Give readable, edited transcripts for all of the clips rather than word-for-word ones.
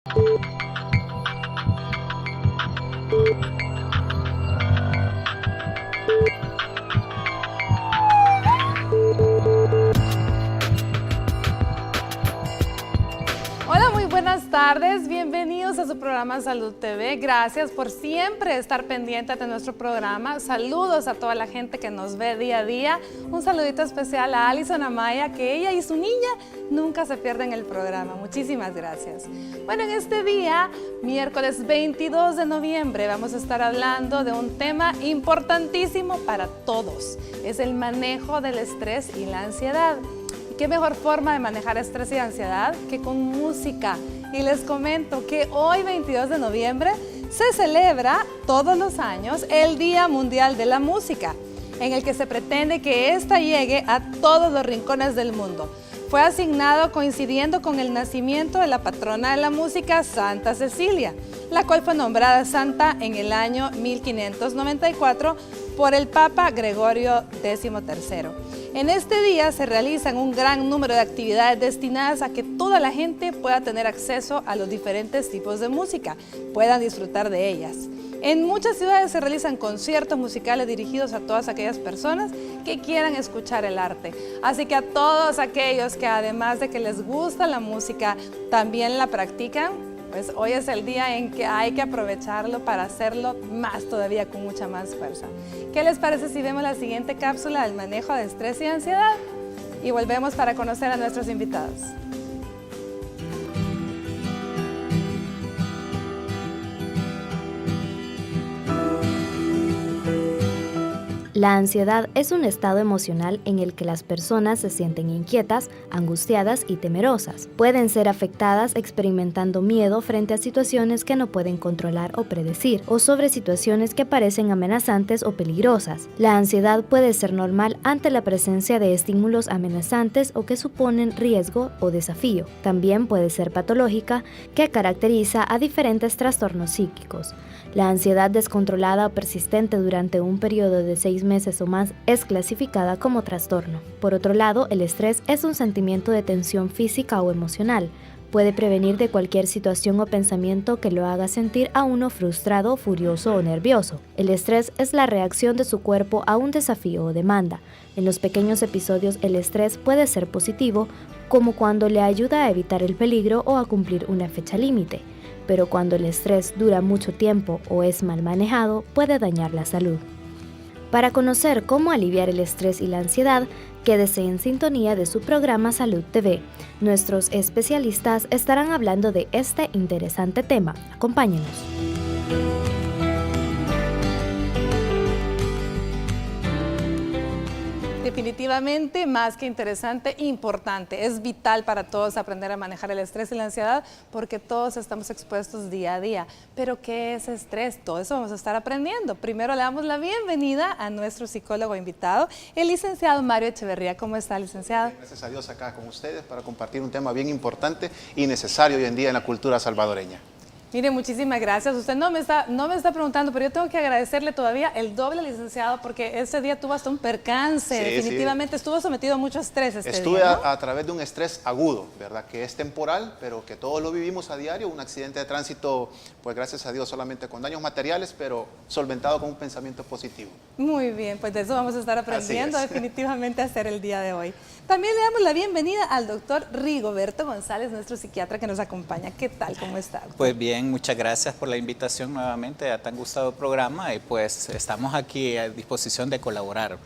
Hola, muy buenas tardes, bienvenidos a su programa Salud TV. Gracias por siempre estar pendientes de nuestro programa. Saludos a toda la gente que nos ve día a día. Un saludito especial a Alison Amaya, que ella y su niña nunca se pierden el programa. Muchísimas gracias. Bueno, en este día, miércoles 22 de noviembre, vamos a estar hablando de un tema importantísimo para todos. Es el manejo del estrés y la ansiedad. ¿Qué mejor forma de manejar estrés y ansiedad que con música? Y les comento que hoy, 22 de noviembre, se celebra todos los años el Día Mundial de la Música, en el que se pretende que ésta llegue a todos los rincones del mundo. Fue asignado coincidiendo con el nacimiento de la patrona de la música, Santa Cecilia, la cual fue nombrada santa en el año 1594 por el Papa Gregorio XIII. En este día se realizan un gran número de actividades destinadas a que toda la gente pueda tener acceso a los diferentes tipos de música, puedan disfrutar de ellas. En muchas ciudades se realizan conciertos musicales dirigidos a todas aquellas personas que quieran escuchar el arte. Así que a todos aquellos que además de que les gusta la música, también la practican, pues hoy es el día en que hay que aprovecharlo para hacerlo más todavía con mucha más fuerza. ¿Qué les parece si vemos la siguiente cápsula del manejo de estrés y ansiedad? Y volvemos para conocer a nuestros invitados. La ansiedad es un estado emocional en el que las personas se sienten inquietas, angustiadas y temerosas. Pueden ser afectadas experimentando miedo frente a situaciones que no pueden controlar o predecir, o sobre situaciones que parecen amenazantes o peligrosas. La ansiedad puede ser normal ante la presencia de estímulos amenazantes o que suponen riesgo o desafío. También puede ser patológica, que caracteriza a diferentes trastornos psíquicos. La ansiedad descontrolada o persistente durante un periodo de 6 meses o más es clasificada como trastorno. Por otro lado, el estrés es un sentimiento de tensión física o emocional. Puede prevenir de cualquier situación o pensamiento que lo haga sentir a uno frustrado, furioso o nervioso. El estrés es la reacción de su cuerpo a un desafío o demanda. En los pequeños episodios, el estrés puede ser positivo, como cuando le ayuda a evitar el peligro o a cumplir una fecha límite. Pero cuando el estrés dura mucho tiempo o es mal manejado, puede dañar la salud. Para conocer cómo aliviar el estrés y la ansiedad, quédese en sintonía de su programa Salud TV. Nuestros especialistas estarán hablando de este interesante tema. Acompáñenos. Definitivamente, más que interesante, importante. Es vital para todos aprender a manejar el estrés y la ansiedad porque todos estamos expuestos día a día. Pero, ¿qué es estrés? Todo eso vamos a estar aprendiendo. Primero le damos la bienvenida a nuestro psicólogo invitado, el licenciado Mario Echeverría. ¿Cómo está, licenciado? Gracias a Dios acá con ustedes para compartir un tema bien importante y necesario hoy en día en la cultura salvadoreña. Mire, muchísimas gracias. Usted no me está preguntando, pero yo tengo que agradecerle todavía el doble, licenciado, porque ese día tuvo hasta un percance. Sí, definitivamente estuvo sometido a mucho estrés Estuve día, ¿no? a través de un estrés agudo, ¿verdad? Que es temporal, pero que todos lo vivimos a diario. Un accidente de tránsito, pues gracias a Dios, solamente con daños materiales, pero solventado con un pensamiento positivo. Muy bien, pues de eso vamos a estar aprendiendo definitivamente a hacer el día de hoy. También le damos la bienvenida al doctor Rigoberto González, nuestro psiquiatra que nos acompaña. ¿Qué tal? ¿Cómo está, doctor? Pues bien, muchas gracias por la invitación nuevamente a tan gustado programa y pues estamos aquí a disposición de colaborar.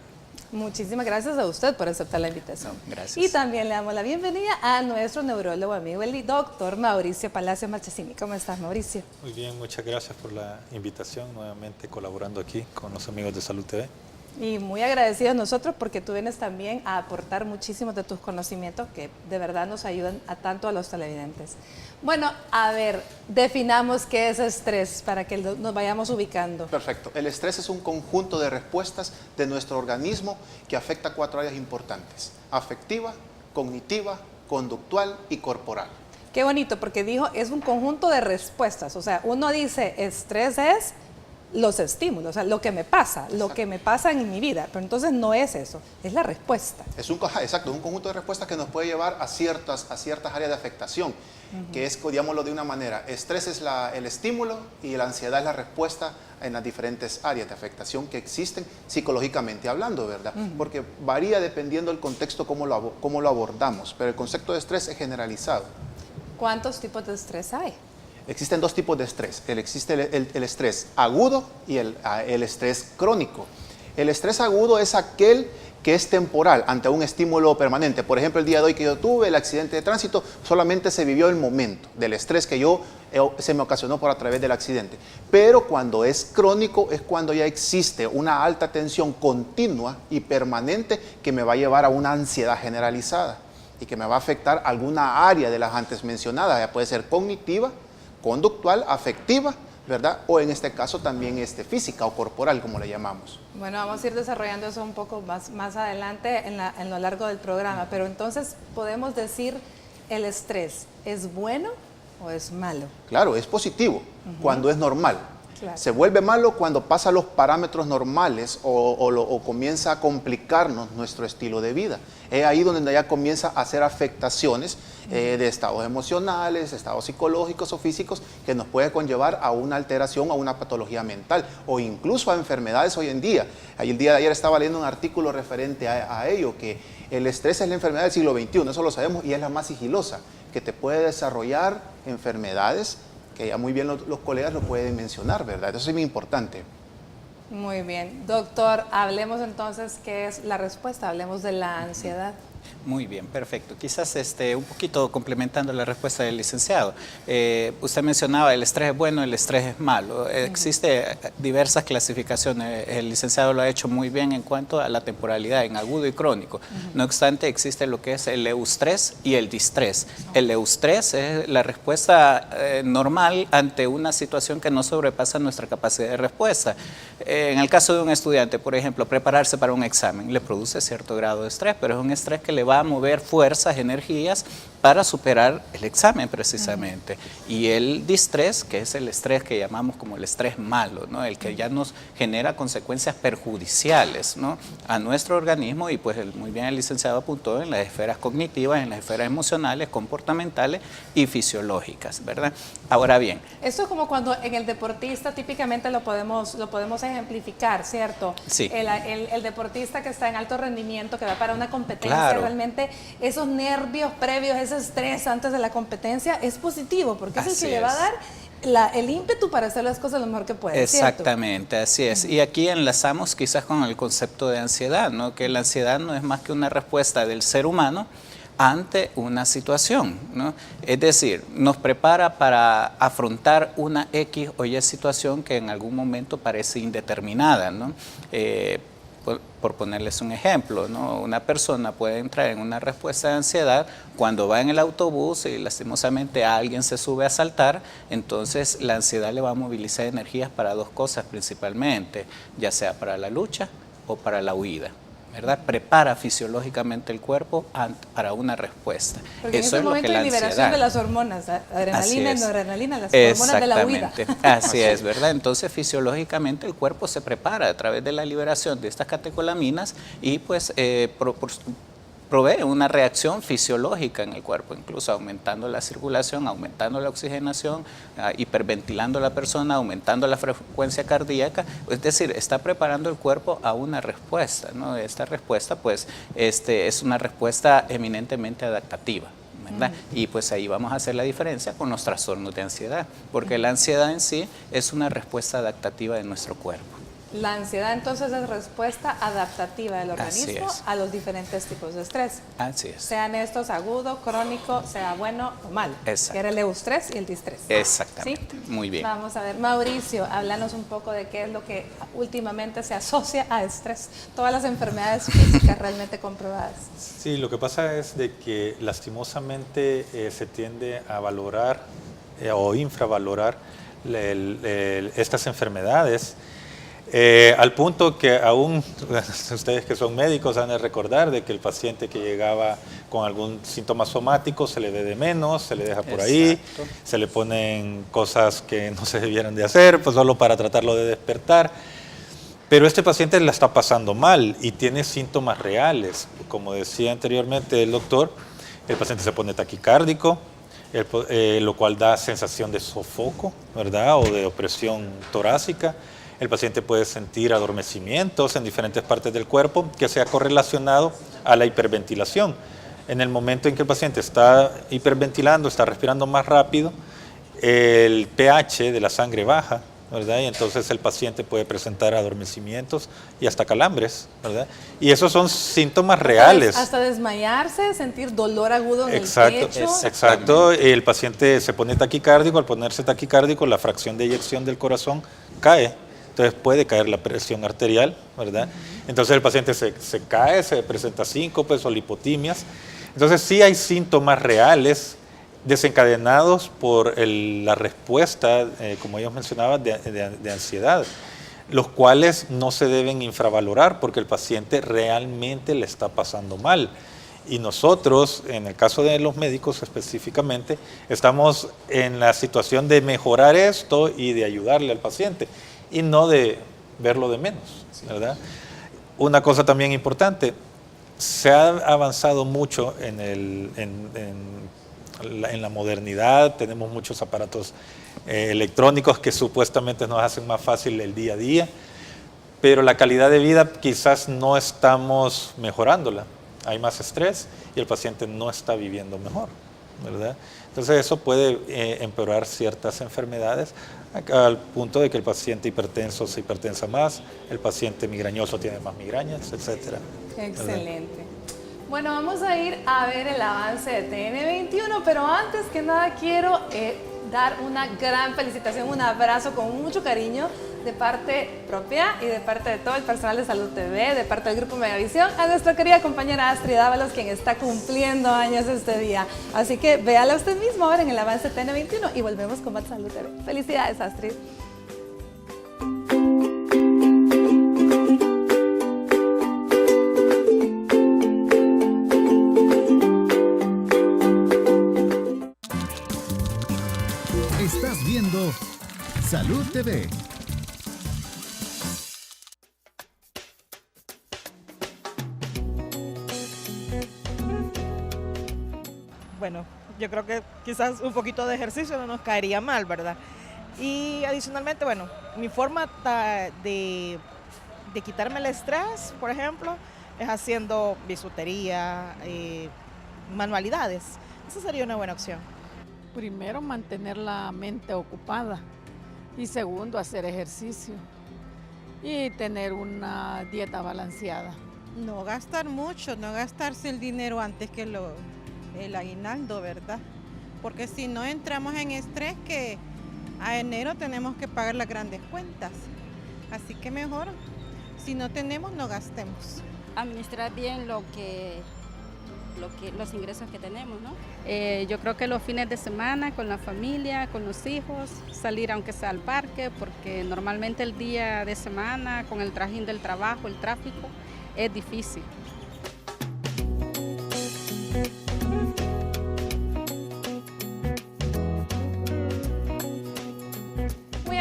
Muchísimas gracias a usted por aceptar la invitación. Gracias. Y también le damos la bienvenida a nuestro neurólogo amigo, el doctor Mauricio Palacio Marchesini. ¿Cómo estás, Mauricio? Muy bien, muchas gracias por la invitación, nuevamente colaborando aquí con los amigos de Salud TV. Y muy agradecidos nosotros porque tú vienes también a aportar muchísimos de tus conocimientos que de verdad nos ayudan tanto a los televidentes. Bueno, a ver, definamos qué es estrés para que nos vayamos ubicando. Perfecto. El estrés es un conjunto de respuestas de nuestro organismo que afecta 4 áreas importantes: afectiva, cognitiva, conductual y corporal. Qué bonito, porque dijo, es un conjunto de respuestas. O sea, uno dice, estrés es los estímulos, o sea, lo que me pasa, lo que me pasa en mi vida. Pero entonces no es eso, es la respuesta. Exacto, un conjunto de respuestas que nos puede llevar a ciertas áreas de afectación, que es, digámoslo de una manera, estrés es el estímulo y la ansiedad es la respuesta en las diferentes áreas de afectación que existen psicológicamente hablando, ¿verdad? Porque varía dependiendo del contexto cómo lo abordamos, pero el concepto de estrés es generalizado. ¿Cuántos tipos de estrés hay? Existen dos tipos de estrés. Existe el estrés agudo y el estrés crónico. El estrés agudo es aquel que es temporal ante un estímulo permanente. Por ejemplo, el día de hoy que yo tuve el accidente de tránsito, solamente se vivió el momento del estrés que se me ocasionó a través del accidente. Pero cuando es crónico es cuando ya existe una alta tensión continua y permanente que me va a llevar a una ansiedad generalizada y que me va a afectar alguna área de las antes mencionadas. Ya puede ser cognitiva, conductual, afectiva, ¿verdad? O en este caso también física o corporal, como le llamamos. Bueno, vamos a ir desarrollando eso un poco más adelante en lo largo del programa, pero entonces podemos decir, ¿el estrés es bueno o es malo? Claro, es positivo cuando es normal. Claro. Se vuelve malo cuando pasa los parámetros normales o comienza a complicarnos nuestro estilo de vida. Es ahí donde ya comienza a hacer afectaciones de estados emocionales, estados psicológicos o físicos que nos puede conllevar a una alteración, a una patología mental o incluso a enfermedades hoy en día. El día de ayer estaba leyendo un artículo referente a ello, que el estrés es la enfermedad del siglo XXI, eso lo sabemos, y es la más sigilosa, que te puede desarrollar enfermedades que ya muy bien los colegas lo pueden mencionar, ¿verdad? Eso es muy importante. Muy bien. Doctor, hablemos entonces qué es la respuesta, hablemos de la ansiedad. Muy bien, perfecto. Quizás un poquito complementando la respuesta del licenciado. Usted mencionaba el estrés es bueno, el estrés es malo. Existe diversas clasificaciones. El licenciado lo ha hecho muy bien en cuanto a la temporalidad, en agudo y crónico. No obstante, existe lo que es el eustrés y el distrés. El eustrés es la respuesta normal ante una situación que no sobrepasa nuestra capacidad de respuesta. En el caso de un estudiante, por ejemplo, prepararse para un examen le produce cierto grado de estrés, pero es un estrés que le va a mover fuerzas, energías para superar el examen precisamente. Y el distrés, que es el estrés que llamamos como el estrés malo, ¿no? El que ya nos genera consecuencias perjudiciales, ¿no?, a nuestro organismo, y pues muy bien el licenciado apuntó en las esferas cognitivas, en las esferas emocionales, comportamentales y fisiológicas, ¿verdad? Ahora bien. Esto es como cuando en el deportista típicamente lo podemos ejemplificar, ¿cierto? Sí. El deportista que está en alto rendimiento, que va para una competencia, Claro. Realmente esos nervios previos, ese estrés antes de la competencia es positivo, porque es el que le va a dar el ímpetu para hacer las cosas lo mejor que puede. Exactamente, ¿cierto? Así es. Y aquí enlazamos quizás con el concepto de ansiedad, ¿no? Que la ansiedad no es más que una respuesta del ser humano ante una situación, ¿no? Es decir, nos prepara para afrontar una X o Y situación que en algún momento parece indeterminada, ¿no? Por ponerles un ejemplo, ¿no? Una persona puede entrar en una respuesta de ansiedad cuando va en el autobús y lastimosamente a alguien se sube a asaltar. Entonces la ansiedad le va a movilizar energías para dos cosas principalmente, ya sea para la lucha o para la huida, ¿verdad? Prepara fisiológicamente el cuerpo para una respuesta. Porque eso en ese momento es lo que la de liberación ansiedad. de las hormonas, adrenalina y noradrenalina, las hormonas de la huida. Así es, ¿verdad? Entonces fisiológicamente el cuerpo se prepara a través de la liberación de estas catecolaminas y pues provee una reacción fisiológica en el cuerpo, incluso aumentando la circulación, aumentando la oxigenación, hiperventilando a la persona, aumentando la frecuencia cardíaca. Es decir, está preparando el cuerpo a una respuesta, ¿no? Esta respuesta pues es una respuesta eminentemente adaptativa, ¿verdad? Y pues ahí vamos a hacer la diferencia con los trastornos de ansiedad, porque la ansiedad en sí es una respuesta adaptativa de nuestro cuerpo. La ansiedad entonces es respuesta adaptativa del organismo a los diferentes tipos de estrés. Así es. Sean estos agudo, crónico, sea bueno o malo. Exacto. Que era el eustrés y el distrés. Exactamente. ¿Sí? Muy bien. Vamos a ver, Mauricio, háblanos un poco de qué es lo que últimamente se asocia a estrés. Todas las enfermedades físicas realmente comprobadas. Sí, lo que pasa es de que lastimosamente se tiende a valorar o infravalorar estas enfermedades Al punto que aún ustedes que son médicos han de recordar de que el paciente que llegaba con algún síntoma somático se le ve de menos, se le deja por ahí, Exacto. se le ponen cosas que no se debieran de hacer, pues solo para tratarlo de despertar. Pero este paciente la está pasando mal y tiene síntomas reales. Como decía anteriormente el doctor, el paciente se pone taquicárdico, lo cual da sensación de sofoco, ¿verdad? O de opresión torácica. El paciente puede sentir adormecimientos en diferentes partes del cuerpo que sea correlacionado a la hiperventilación. En el momento en que el paciente está hiperventilando, está respirando más rápido, el pH de la sangre baja, ¿verdad? Y entonces el paciente puede presentar adormecimientos y hasta calambres, ¿verdad? Y esos son síntomas reales. Hasta desmayarse, sentir dolor agudo en Exacto, el pecho. exacto. El paciente se pone taquicárdico, al ponerse taquicárdico la fracción de eyección del corazón cae. Entonces puede caer la presión arterial, ¿verdad? Entonces el paciente se cae, se presenta síncopes o lipotimias. Entonces sí hay síntomas reales desencadenados por la respuesta, como ellos mencionaban, de ansiedad, los cuales no se deben infravalorar porque el paciente realmente le está pasando mal. Y nosotros, en el caso de los médicos específicamente, estamos en la situación de mejorar esto y de ayudarle al paciente y no de verlo de menos, ¿verdad? Una cosa también importante, se ha avanzado mucho en la modernidad, tenemos muchos aparatos electrónicos que supuestamente nos hacen más fácil el día a día, pero la calidad de vida quizás no estamos mejorándola. Hay más estrés y el paciente no está viviendo mejor, ¿verdad? Entonces eso puede empeorar ciertas enfermedades al punto de que el paciente hipertenso se hipertensa más, el paciente migrañoso tiene más migrañas, etcétera. Excelente. Bueno, vamos a ir a ver el avance de TN21, pero antes que nada quiero dar una gran felicitación, un abrazo con mucho cariño de parte propia y de parte de todo el personal de Salud TV, de parte del Grupo Megavisión, a nuestra querida compañera Astrid Ábalos, quien está cumpliendo años este día. Así que véala usted mismo ahora en el avance TN21 y volvemos con más Salud TV. Felicidades, Astrid. Estás viendo Salud TV. Bueno, yo creo que quizás un poquito de ejercicio no nos caería mal, ¿verdad? Y adicionalmente, bueno, mi forma de quitarme el estrés, por ejemplo, es haciendo bisutería, manualidades. Esa sería una buena opción. Primero, mantener la mente ocupada y segundo, hacer ejercicio y tener una dieta balanceada. No gastar mucho, no gastarse el dinero antes que el aguinaldo, ¿verdad? Porque si no entramos en estrés que a enero tenemos que pagar las grandes cuentas. Así que mejor, si no tenemos, no gastemos. Administrar bien los ingresos que tenemos, ¿no? Yo creo que los fines de semana con la familia, con los hijos, salir aunque sea al parque, porque normalmente el día de semana con el trajín del trabajo, el tráfico, es difícil.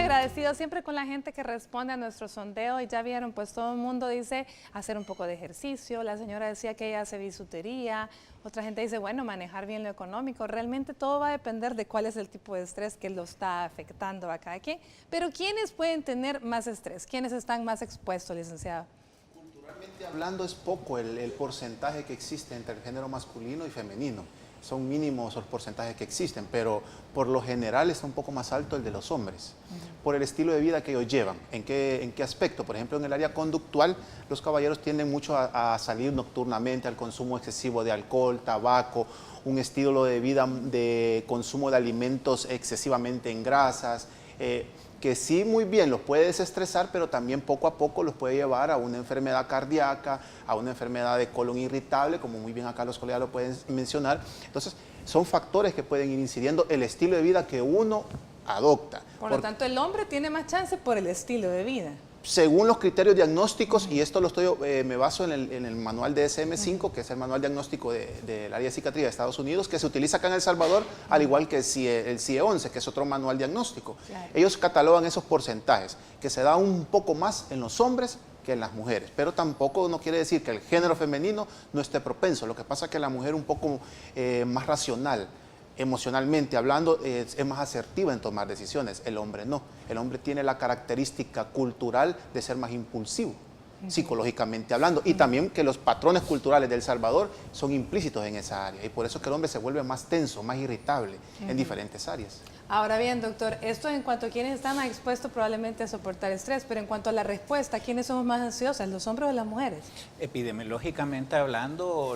Agradecido siempre con la gente que responde a nuestro sondeo y ya vieron, pues todo el mundo dice hacer un poco de ejercicio, la señora decía que ella hace bisutería, otra gente dice, bueno, manejar bien lo económico, realmente todo va a depender de cuál es el tipo de estrés que lo está afectando a cada quien, pero ¿quiénes pueden tener más estrés? ¿Quiénes están más expuestos, licenciado? Culturalmente hablando es poco el porcentaje que existe entre el género masculino y femenino. Son mínimos los porcentajes que existen, pero por lo general está un poco más alto el de los hombres, por el estilo de vida que ellos llevan. ¿En qué aspecto? Por ejemplo, en el área conductual, los caballeros tienden mucho a salir nocturnamente, al consumo excesivo de alcohol, tabaco, un estilo de vida de consumo de alimentos excesivamente en grasas, que sí muy bien los puede desestresar, pero también poco a poco los puede llevar a una enfermedad cardíaca, a una enfermedad de colon irritable, como muy bien acá los colegas lo pueden mencionar. Entonces, son factores que pueden ir incidiendo el estilo de vida que uno adopta. Por lo tanto, el hombre tiene más chance por el estilo de vida. según los criterios diagnósticos, y esto me baso en el manual DSM-5, que es el manual diagnóstico del área de psiquiatría de Estados Unidos, que se utiliza acá en El Salvador, al igual que el CIE-11, que es otro manual diagnóstico. Claro. Ellos catalogan esos porcentajes, que se da un poco más en los hombres que en las mujeres, pero tampoco no quiere decir que el género femenino no esté propenso. Lo que pasa es que la mujer un poco más racional, emocionalmente hablando, es más asertiva en tomar decisiones. El hombre no. El hombre tiene la característica cultural de ser más impulsivo, psicológicamente hablando, y también que los patrones culturales de El Salvador son implícitos en esa área, y por eso es que el hombre se vuelve más tenso, más irritable en diferentes áreas. Ahora bien, doctor, esto en cuanto a quienes están más expuestos probablemente a soportar estrés, pero en cuanto a la respuesta, ¿quiénes somos más ansiosas, los hombres o las mujeres? Epidemiológicamente hablando,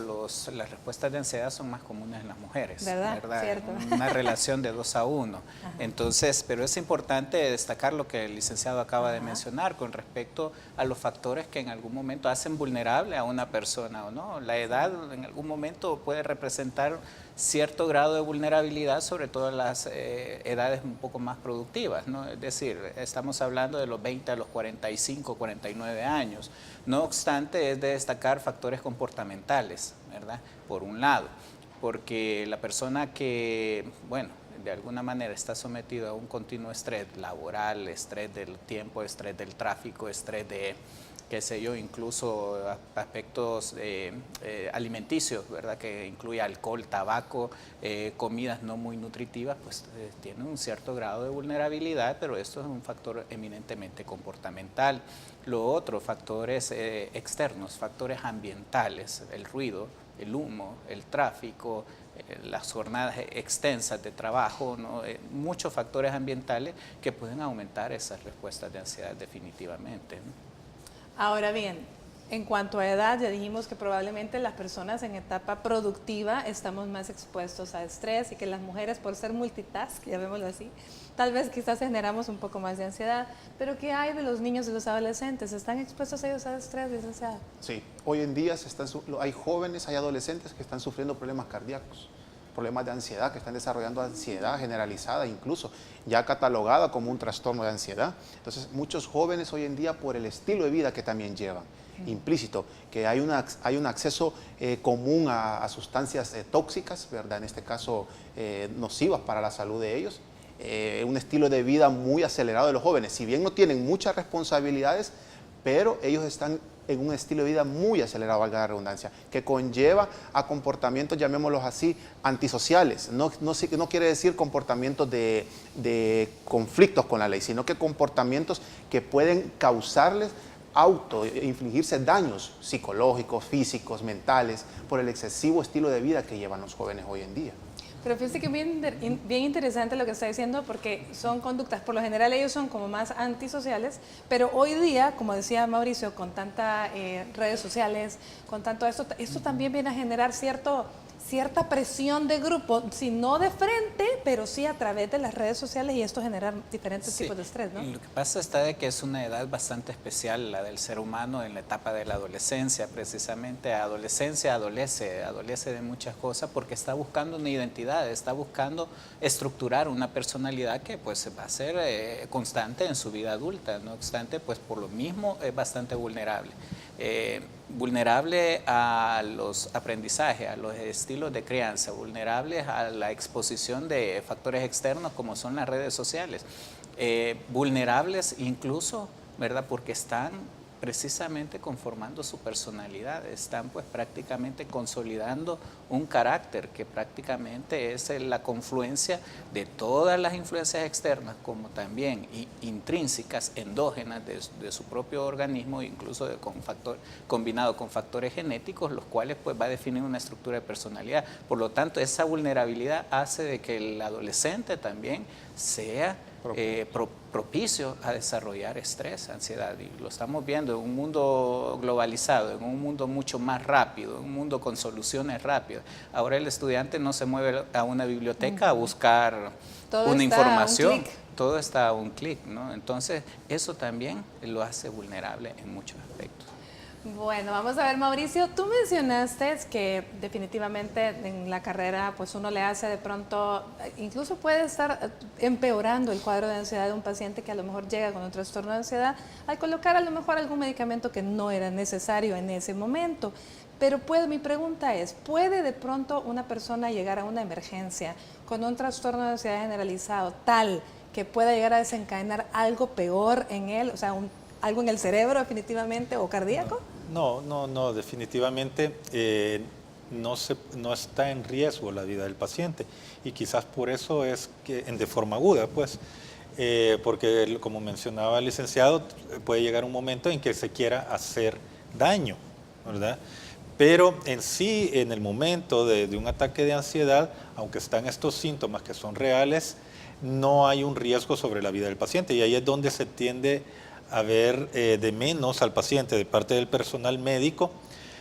las respuestas de ansiedad son más comunes en las mujeres. ¿Verdad? Cierto. Una relación de 2 a 1. Entonces, pero es importante destacar lo que el licenciado acaba de mencionar con respecto a los factores que en algún momento hacen vulnerable a una persona o no. La edad en algún momento puede representar cierto grado de vulnerabilidad, sobre todo en las edades un poco más productivas, ¿no? Es decir, estamos hablando de los 20 a los 45, 49 años. No obstante, es de destacar factores comportamentales, ¿verdad? Por un lado, porque la persona que, bueno, de alguna manera está sometido a un continuo estrés laboral, estrés del tiempo, estrés del tráfico, estrés de, qué sé yo, incluso aspectos alimenticios, ¿verdad? Que incluye alcohol, tabaco, comidas no muy nutritivas, pues tiene un cierto grado de vulnerabilidad, pero esto es un factor eminentemente comportamental. Lo otro, factores externos, factores ambientales, el ruido, el humo, el tráfico, las jornadas extensas de trabajo, ¿no? Muchos factores ambientales que pueden aumentar esas respuestas de ansiedad definitivamente, ¿no? Ahora bien, en cuanto a edad, ya dijimos que probablemente las personas en etapa productiva estamos más expuestos a estrés y que las mujeres, por ser multitask, llamémoslo así, tal vez quizás generamos un poco más de ansiedad. Pero ¿qué hay de los niños y los adolescentes? ¿Están expuestos ellos a estrés, licenciada? Sí, hoy en día hay jóvenes, hay adolescentes que están sufriendo problemas cardíacos, problemas de ansiedad, que están desarrollando ansiedad generalizada, incluso ya catalogada como un trastorno de ansiedad. Entonces, muchos jóvenes hoy en día, por el estilo de vida que también llevan, implícito, que hay un acceso común a sustancias tóxicas, ¿verdad? En este caso, nocivas para la salud de ellos, un estilo de vida muy acelerado de los jóvenes. Si bien no tienen muchas responsabilidades, pero ellos están en un estilo de vida muy acelerado, valga la redundancia, que conlleva a comportamientos, llamémoslos así, antisociales. No quiere decir comportamientos de conflictos con la ley, sino que comportamientos que pueden causarles infligirse daños psicológicos, físicos, mentales, por el excesivo estilo de vida que llevan los jóvenes hoy en día. Pero fíjese que bien interesante lo que está diciendo, porque son conductas, por lo general ellos son como más antisociales, pero hoy día, como decía Mauricio, con tantas redes sociales, con tanto esto también viene a generar cierta presión de grupo, si no de frente, pero sí a través de las redes sociales, y esto genera diferentes tipos de estrés, ¿no? Lo que pasa está de que es una edad bastante especial, la del ser humano en la etapa de la adolescencia. Precisamente adolece de muchas cosas porque está buscando una identidad, está buscando estructurar una personalidad que pues va a ser constante en su vida adulta. No obstante, pues por lo mismo es bastante vulnerable. Vulnerable a los aprendizajes, a los estilos de crianza, vulnerables a la exposición de factores externos como son las redes sociales, vulnerables incluso, ¿verdad? Porque están precisamente conformando su personalidad, están pues prácticamente consolidando un carácter que prácticamente es la confluencia de todas las influencias externas como también intrínsecas, endógenas de su propio organismo, incluso combinado con factores genéticos, los cuales pues va a definir una estructura de personalidad. Por lo tanto, esa vulnerabilidad hace de que el adolescente también sea propicio a desarrollar estrés, ansiedad, y lo estamos viendo en un mundo globalizado, en un mundo mucho más rápido, en un mundo con soluciones rápidas. Ahora el estudiante no se mueve a una biblioteca a buscar una información, todo está a un clic, ¿no? Entonces eso también lo hace vulnerable en muchos aspectos. Bueno, vamos a ver, Mauricio, tú mencionaste que definitivamente en la carrera pues uno le hace de pronto, incluso puede estar empeorando el cuadro de ansiedad de un paciente que a lo mejor llega con un trastorno de ansiedad al colocar a lo mejor algún medicamento que no era necesario en ese momento. Pero mi pregunta es, ¿puede de pronto una persona llegar a una emergencia con un trastorno de ansiedad generalizado tal que pueda llegar a desencadenar algo peor en él, o sea, algo en el cerebro definitivamente o cardíaco? No, definitivamente no está en riesgo la vida del paciente y quizás por eso es que de forma aguda, pues, porque como mencionaba el licenciado, puede llegar un momento en que se quiera hacer daño, ¿verdad? Pero en sí, en el momento de un ataque de ansiedad, aunque están estos síntomas que son reales, no hay un riesgo sobre la vida del paciente y ahí es donde se tiende a ver de menos al paciente de parte del personal médico,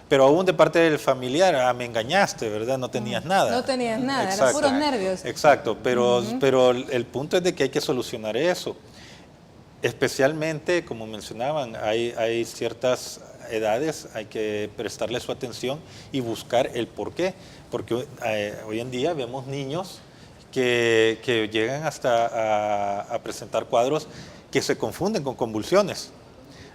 pero aún de parte del familiar, me engañaste, ¿verdad? No tenías nada. No tenías nada, eran puros nervios. Exacto, pero el punto es de que hay que solucionar eso. Especialmente, como mencionaban, hay ciertas edades, hay que prestarle su atención y buscar el por qué, porque hoy en día vemos niños que llegan hasta a presentar cuadros que se confunden con convulsiones,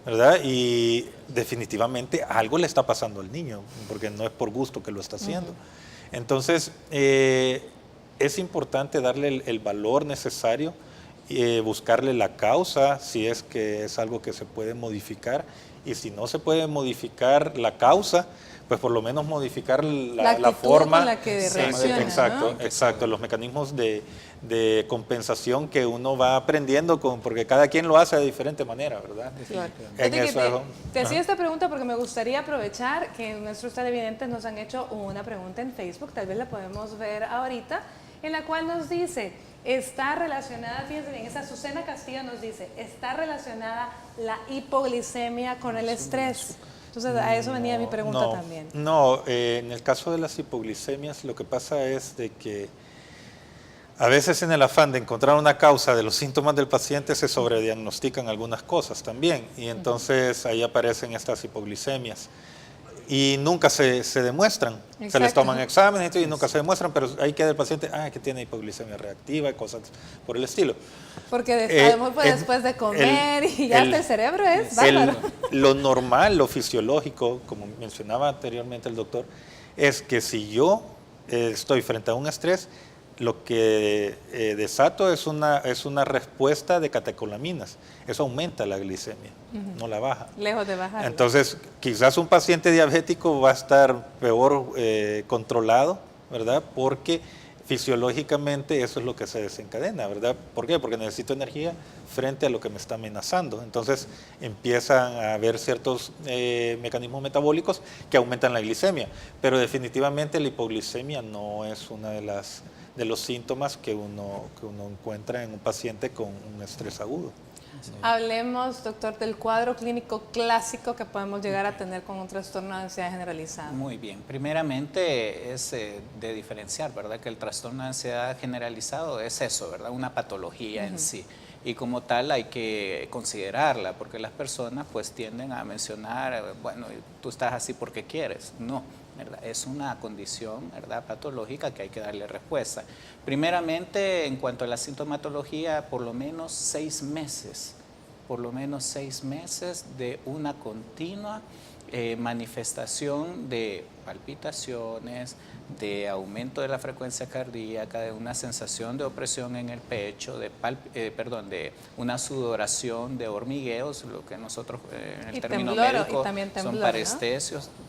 ¿verdad? Y definitivamente algo le está pasando al niño, porque no es por gusto que lo está haciendo. Entonces, es importante darle el valor necesario, buscarle la causa, si es que es algo que se puede modificar, y si no se puede modificar la causa, pues por lo menos modificar la forma con la que reacciona, exacto, ¿no? Exacto, los mecanismos de compensación que uno va aprendiendo, porque cada quien lo hace de diferente manera, ¿verdad? Claro. Te hacía esta pregunta porque me gustaría aprovechar que nuestros televidentes nos han hecho una pregunta en Facebook, tal vez la podemos ver ahorita, en la cual nos dice, está relacionada, fíjense bien, esa Azucena Castillo nos dice, ¿está relacionada la hipoglicemia con el estrés? Entonces, a eso venía mi pregunta también. No, en el caso de las hipoglicemias, lo que pasa es de que a veces en el afán de encontrar una causa de los síntomas del paciente se sobrediagnostican algunas cosas también, y entonces ahí aparecen estas hipoglicemias. Y nunca se demuestran. Exacto. Se les toman exámenes y nunca se demuestran, pero ahí queda el paciente, que tiene hipoglicemia reactiva y cosas por el estilo. Porque a lo mejor después de comer y ya hasta el cerebro es bárbaro. Lo normal, lo fisiológico, como mencionaba anteriormente el doctor, es que si yo estoy frente a un estrés, lo que desato es una respuesta de catecolaminas. Eso aumenta la glicemia, no la baja. Lejos de bajar. Entonces, quizás un paciente diabético va a estar peor controlado, ¿verdad? Porque fisiológicamente eso es lo que se desencadena, ¿verdad? ¿Por qué? Porque necesito energía frente a lo que me está amenazando. Entonces, empiezan a haber ciertos mecanismos metabólicos que aumentan la glicemia. Pero definitivamente la hipoglicemia no es una de los síntomas que uno encuentra en un paciente con un estrés agudo. Sí. Hablemos, doctor, del cuadro clínico clásico que podemos llegar a tener con un trastorno de ansiedad generalizado. Muy bien. Primeramente es de diferenciar, ¿verdad? Que el trastorno de ansiedad generalizado es eso, ¿verdad? Una patología en sí. Y como tal hay que considerarla, porque las personas pues tienden a mencionar, bueno, tú estás así porque quieres. No, ¿verdad? Es una condición, ¿verdad?, patológica que hay que darle respuesta. Primeramente, en cuanto a la sintomatología, por lo menos 6 meses de una continua manifestación de palpitaciones, de aumento de la frecuencia cardíaca, de una sensación de opresión en el pecho, de una sudoración, de hormigueos, lo que nosotros en el término médico son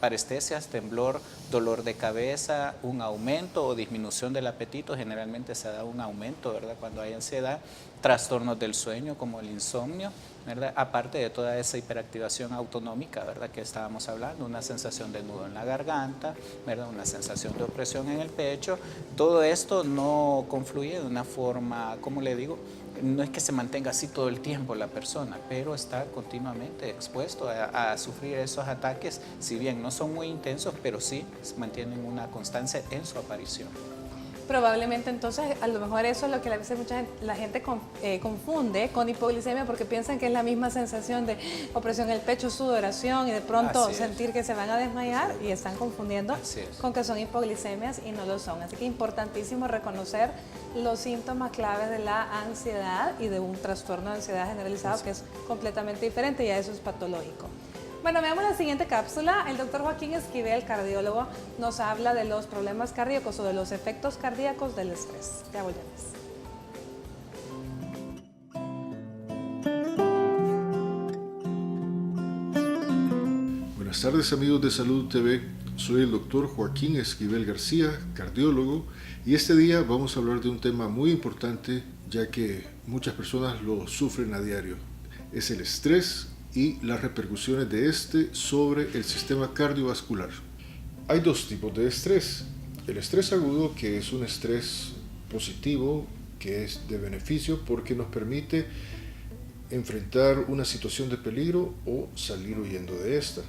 parestesias, temblor, dolor de cabeza, un aumento o disminución del apetito, generalmente se da un aumento, ¿verdad?, cuando hay ansiedad, trastornos del sueño como el insomnio, ¿verdad?, aparte de toda esa hiperactivación autonómica, ¿verdad?, que estábamos hablando, una sensación de nudo en la garganta, ¿verdad?, una sensación de opresión en el pecho. Todo esto no confluye de una forma, como le digo, no es que se mantenga así todo el tiempo la persona, pero está continuamente expuesto a sufrir esos ataques, si bien no son muy intensos, pero sí mantienen una constancia en su aparición. Probablemente entonces, a lo mejor eso es lo que a veces la gente confunde con hipoglicemia, porque piensan que es la misma sensación de opresión en el pecho, sudoración y de pronto sentir que se van a desmayar, y están confundiendo con que son hipoglicemias y no lo son. Así que es importantísimo reconocer los síntomas claves de la ansiedad y de un trastorno de ansiedad generalizado, que es completamente diferente, y a eso es patológico. Bueno, veamos la siguiente cápsula. El doctor Joaquín Esquivel, cardiólogo, nos habla de los problemas cardíacos o de los efectos cardíacos del estrés. Ya volvemos. Buenas tardes, amigos de Salud TV. Soy el doctor Joaquín Esquivel García, cardiólogo, y este día vamos a hablar de un tema muy importante, ya que muchas personas lo sufren a diario. Es el estrés y las repercusiones de este sobre el sistema cardiovascular. Hay dos tipos de estrés. El estrés agudo, que es un estrés positivo, que es de beneficio porque nos permite enfrentar una situación de peligro o salir huyendo de esta.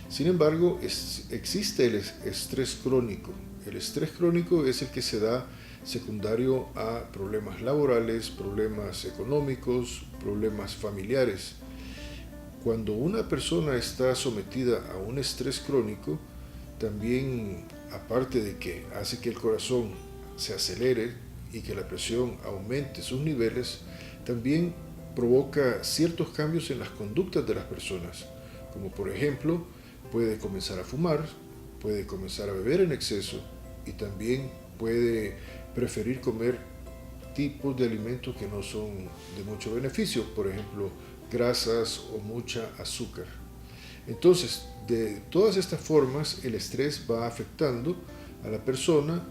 Sin embargo, existe el estrés crónico. El estrés crónico es el que se da secundario a problemas laborales, problemas económicos, problemas familiares. Cuando una persona está sometida a un estrés crónico, también, aparte de que hace que el corazón se acelere y que la presión aumente sus niveles, también provoca ciertos cambios en las conductas de las personas, como por ejemplo, puede comenzar a fumar, puede comenzar a beber en exceso y también puede preferir comer tipos de alimentos que no son de mucho beneficio, por ejemplo, grasas o mucha azúcar. Entonces, de todas estas formas, el estrés va afectando a la persona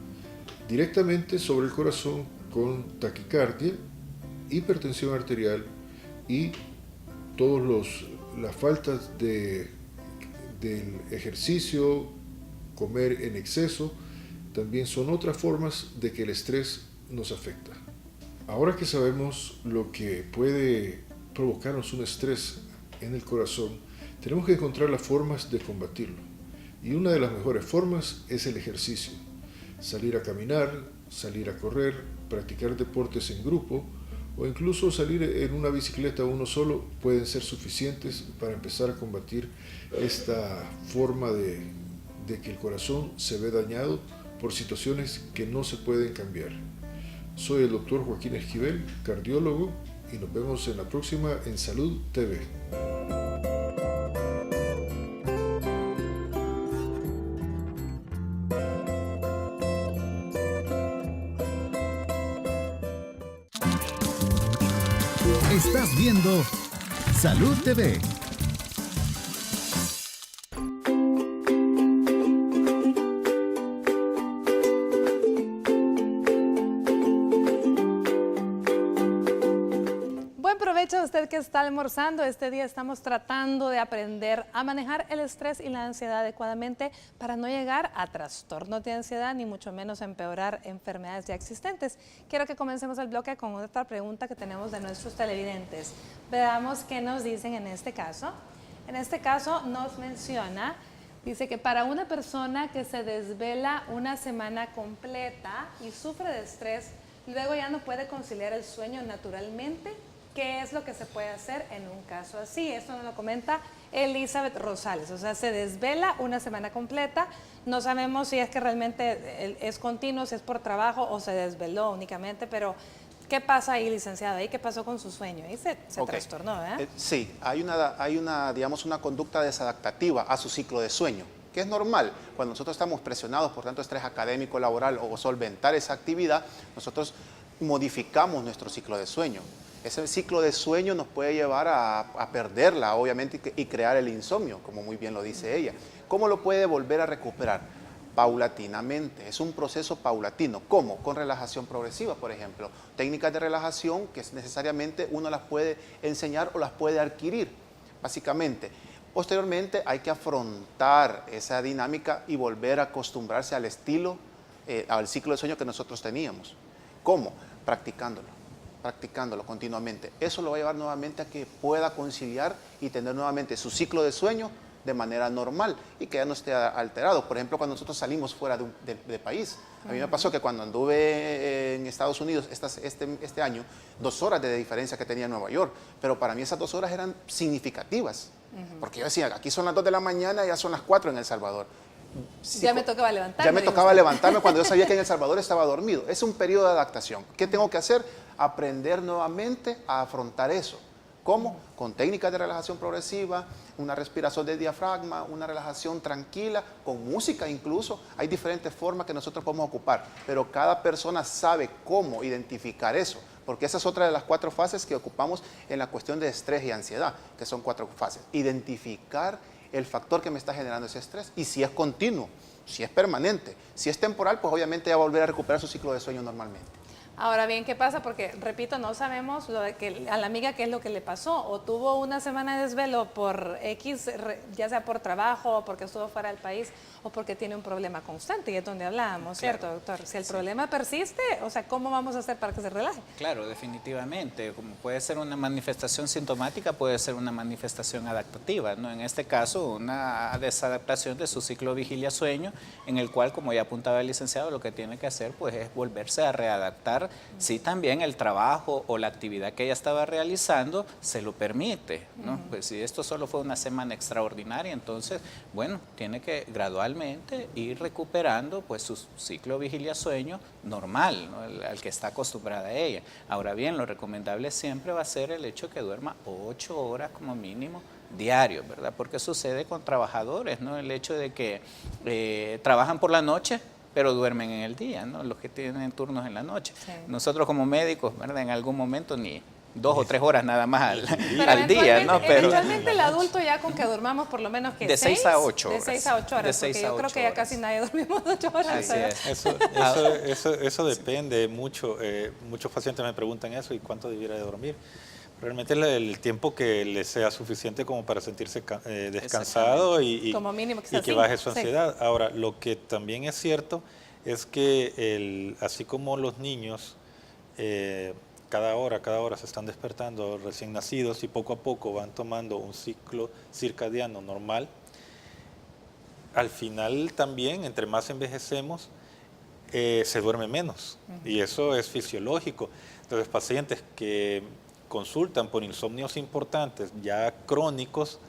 directamente sobre el corazón con taquicardia, hipertensión arterial y todas las faltas del ejercicio, comer en exceso, también son otras formas de que el estrés nos afecta. Ahora que sabemos lo que puede provocarnos un estrés en el corazón, tenemos que encontrar las formas de combatirlo. Y una de las mejores formas es el ejercicio. Salir a caminar, salir a correr, practicar deportes en grupo o incluso salir en una bicicleta uno solo pueden ser suficientes para empezar a combatir esta forma de que el corazón se ve dañado por situaciones que no se pueden cambiar. Soy el doctor Joaquín Esquivel, cardiólogo, y nos vemos en la próxima en Salud TV. Estás viendo Salud TV. Aprovecha usted que está almorzando. Este día estamos tratando de aprender a manejar el estrés y la ansiedad adecuadamente para no llegar a trastornos de ansiedad ni mucho menos empeorar enfermedades ya existentes. Quiero que comencemos el bloque con otra pregunta que tenemos de nuestros televidentes. Veamos qué nos dicen en este caso. En este caso nos menciona, dice que para una persona que se desvela una semana completa y sufre de estrés, luego ya no puede conciliar el sueño naturalmente. ¿Qué es lo que se puede hacer en un caso así? Esto nos lo comenta Elizabeth Rosales. O sea, se desvela una semana completa. No sabemos si es que realmente es continuo, si es por trabajo o se desveló únicamente, pero ¿qué pasa ahí, licenciada? ¿Y qué pasó con su sueño? Ahí se trastornó, ¿eh? Sí, hay digamos, una conducta desadaptativa a su ciclo de sueño, que es normal. Cuando nosotros estamos presionados por tanto estrés académico, laboral o solventar esa actividad, nosotros modificamos nuestro ciclo de sueño. Ese ciclo de sueño nos puede llevar a perderla, obviamente, y crear el insomnio, como muy bien lo dice ella. ¿Cómo lo puede volver a recuperar? Paulatinamente. Es un proceso paulatino. ¿Cómo? Con relajación progresiva, por ejemplo. Técnicas de relajación que necesariamente uno las puede enseñar o las puede adquirir, básicamente. Posteriormente hay que afrontar esa dinámica y volver a acostumbrarse al estilo, al ciclo de sueño que nosotros teníamos. ¿Cómo? Practicándolo continuamente. Eso lo va a llevar nuevamente a que pueda conciliar y tener nuevamente su ciclo de sueño de manera normal y que ya no esté alterado. Por ejemplo, cuando nosotros salimos fuera de país. A mí me pasó que cuando anduve en Estados Unidos este año, 2 horas de diferencia que tenía en Nueva York, pero para mí esas 2 horas eran significativas, porque yo decía, aquí son las 2 de la mañana, ya son las 4 en El Salvador. Ya me tocaba levantarme. Ya me tocaba levantarme cuando yo sabía que en El Salvador estaba dormido. Es un periodo de adaptación. ¿Qué tengo que hacer? Aprender nuevamente a afrontar eso. ¿Cómo? Con técnicas de relajación progresiva, una respiración de diafragma, una relajación tranquila, con música incluso. Hay diferentes formas que nosotros podemos ocupar, pero cada persona sabe cómo identificar eso, porque esa es otra de las 4 fases que ocupamos en la cuestión de estrés y ansiedad, que son 4 fases. Identificar el factor que me está generando ese estrés y si es continuo, si es permanente, si es temporal, pues obviamente ya va a volver a recuperar su ciclo de sueño normalmente. Ahora bien, ¿qué pasa? Porque, repito, no sabemos a la amiga qué es lo que le pasó. O tuvo una semana de desvelo por X, ya sea por trabajo, o porque estuvo fuera del país, o porque tiene un problema constante, y es donde hablábamos, Claro. ¿cierto, doctor? Si el problema persiste, o sea, ¿cómo vamos a hacer para que se relaje? Claro, definitivamente. Como puede ser una manifestación sintomática, puede ser una manifestación adaptativa, ¿no? En este caso, una desadaptación de su ciclo vigilia-sueño, en el cual, como ya apuntaba el licenciado, lo que tiene que hacer pues, es volverse a readaptar si también el trabajo o la actividad que ella estaba realizando se lo permite, ¿no? Pues si esto solo fue una semana extraordinaria, entonces, bueno, tiene que gradualmente ir recuperando pues su ciclo vigilia-sueño normal, ¿no? Al que está acostumbrada ella. Ahora bien, lo recomendable siempre va a ser el hecho que duerma 8 horas como mínimo diario, ¿verdad? Porque sucede con trabajadores, ¿no? El hecho de que trabajan por la noche, pero duermen en el día, ¿no? Los que tienen turnos en la noche. Sí. Nosotros como médicos, ¿verdad? En algún momento ni 2 o 3 horas nada más al día, ¿no? Pero eventualmente el adulto ya con que durmamos por lo menos que de 6 a 8 horas. De 6 a 8 horas, porque yo creo que ya casi nadie dormimos 8 horas. Así es. Eso depende mucho. Muchos pacientes me preguntan eso, ¿y cuánto debiera de dormir? Realmente el tiempo que le sea suficiente como para sentirse descansado y como mínimo que baje su ansiedad. Sí. Ahora, lo que también es cierto es que así como los niños cada hora se están despertando recién nacidos y poco a poco van tomando un ciclo circadiano normal, al final también, entre más envejecemos, se duerme menos. Y eso es fisiológico. Entonces, pacientes que consultan por insomnios importantes, ya crónicos,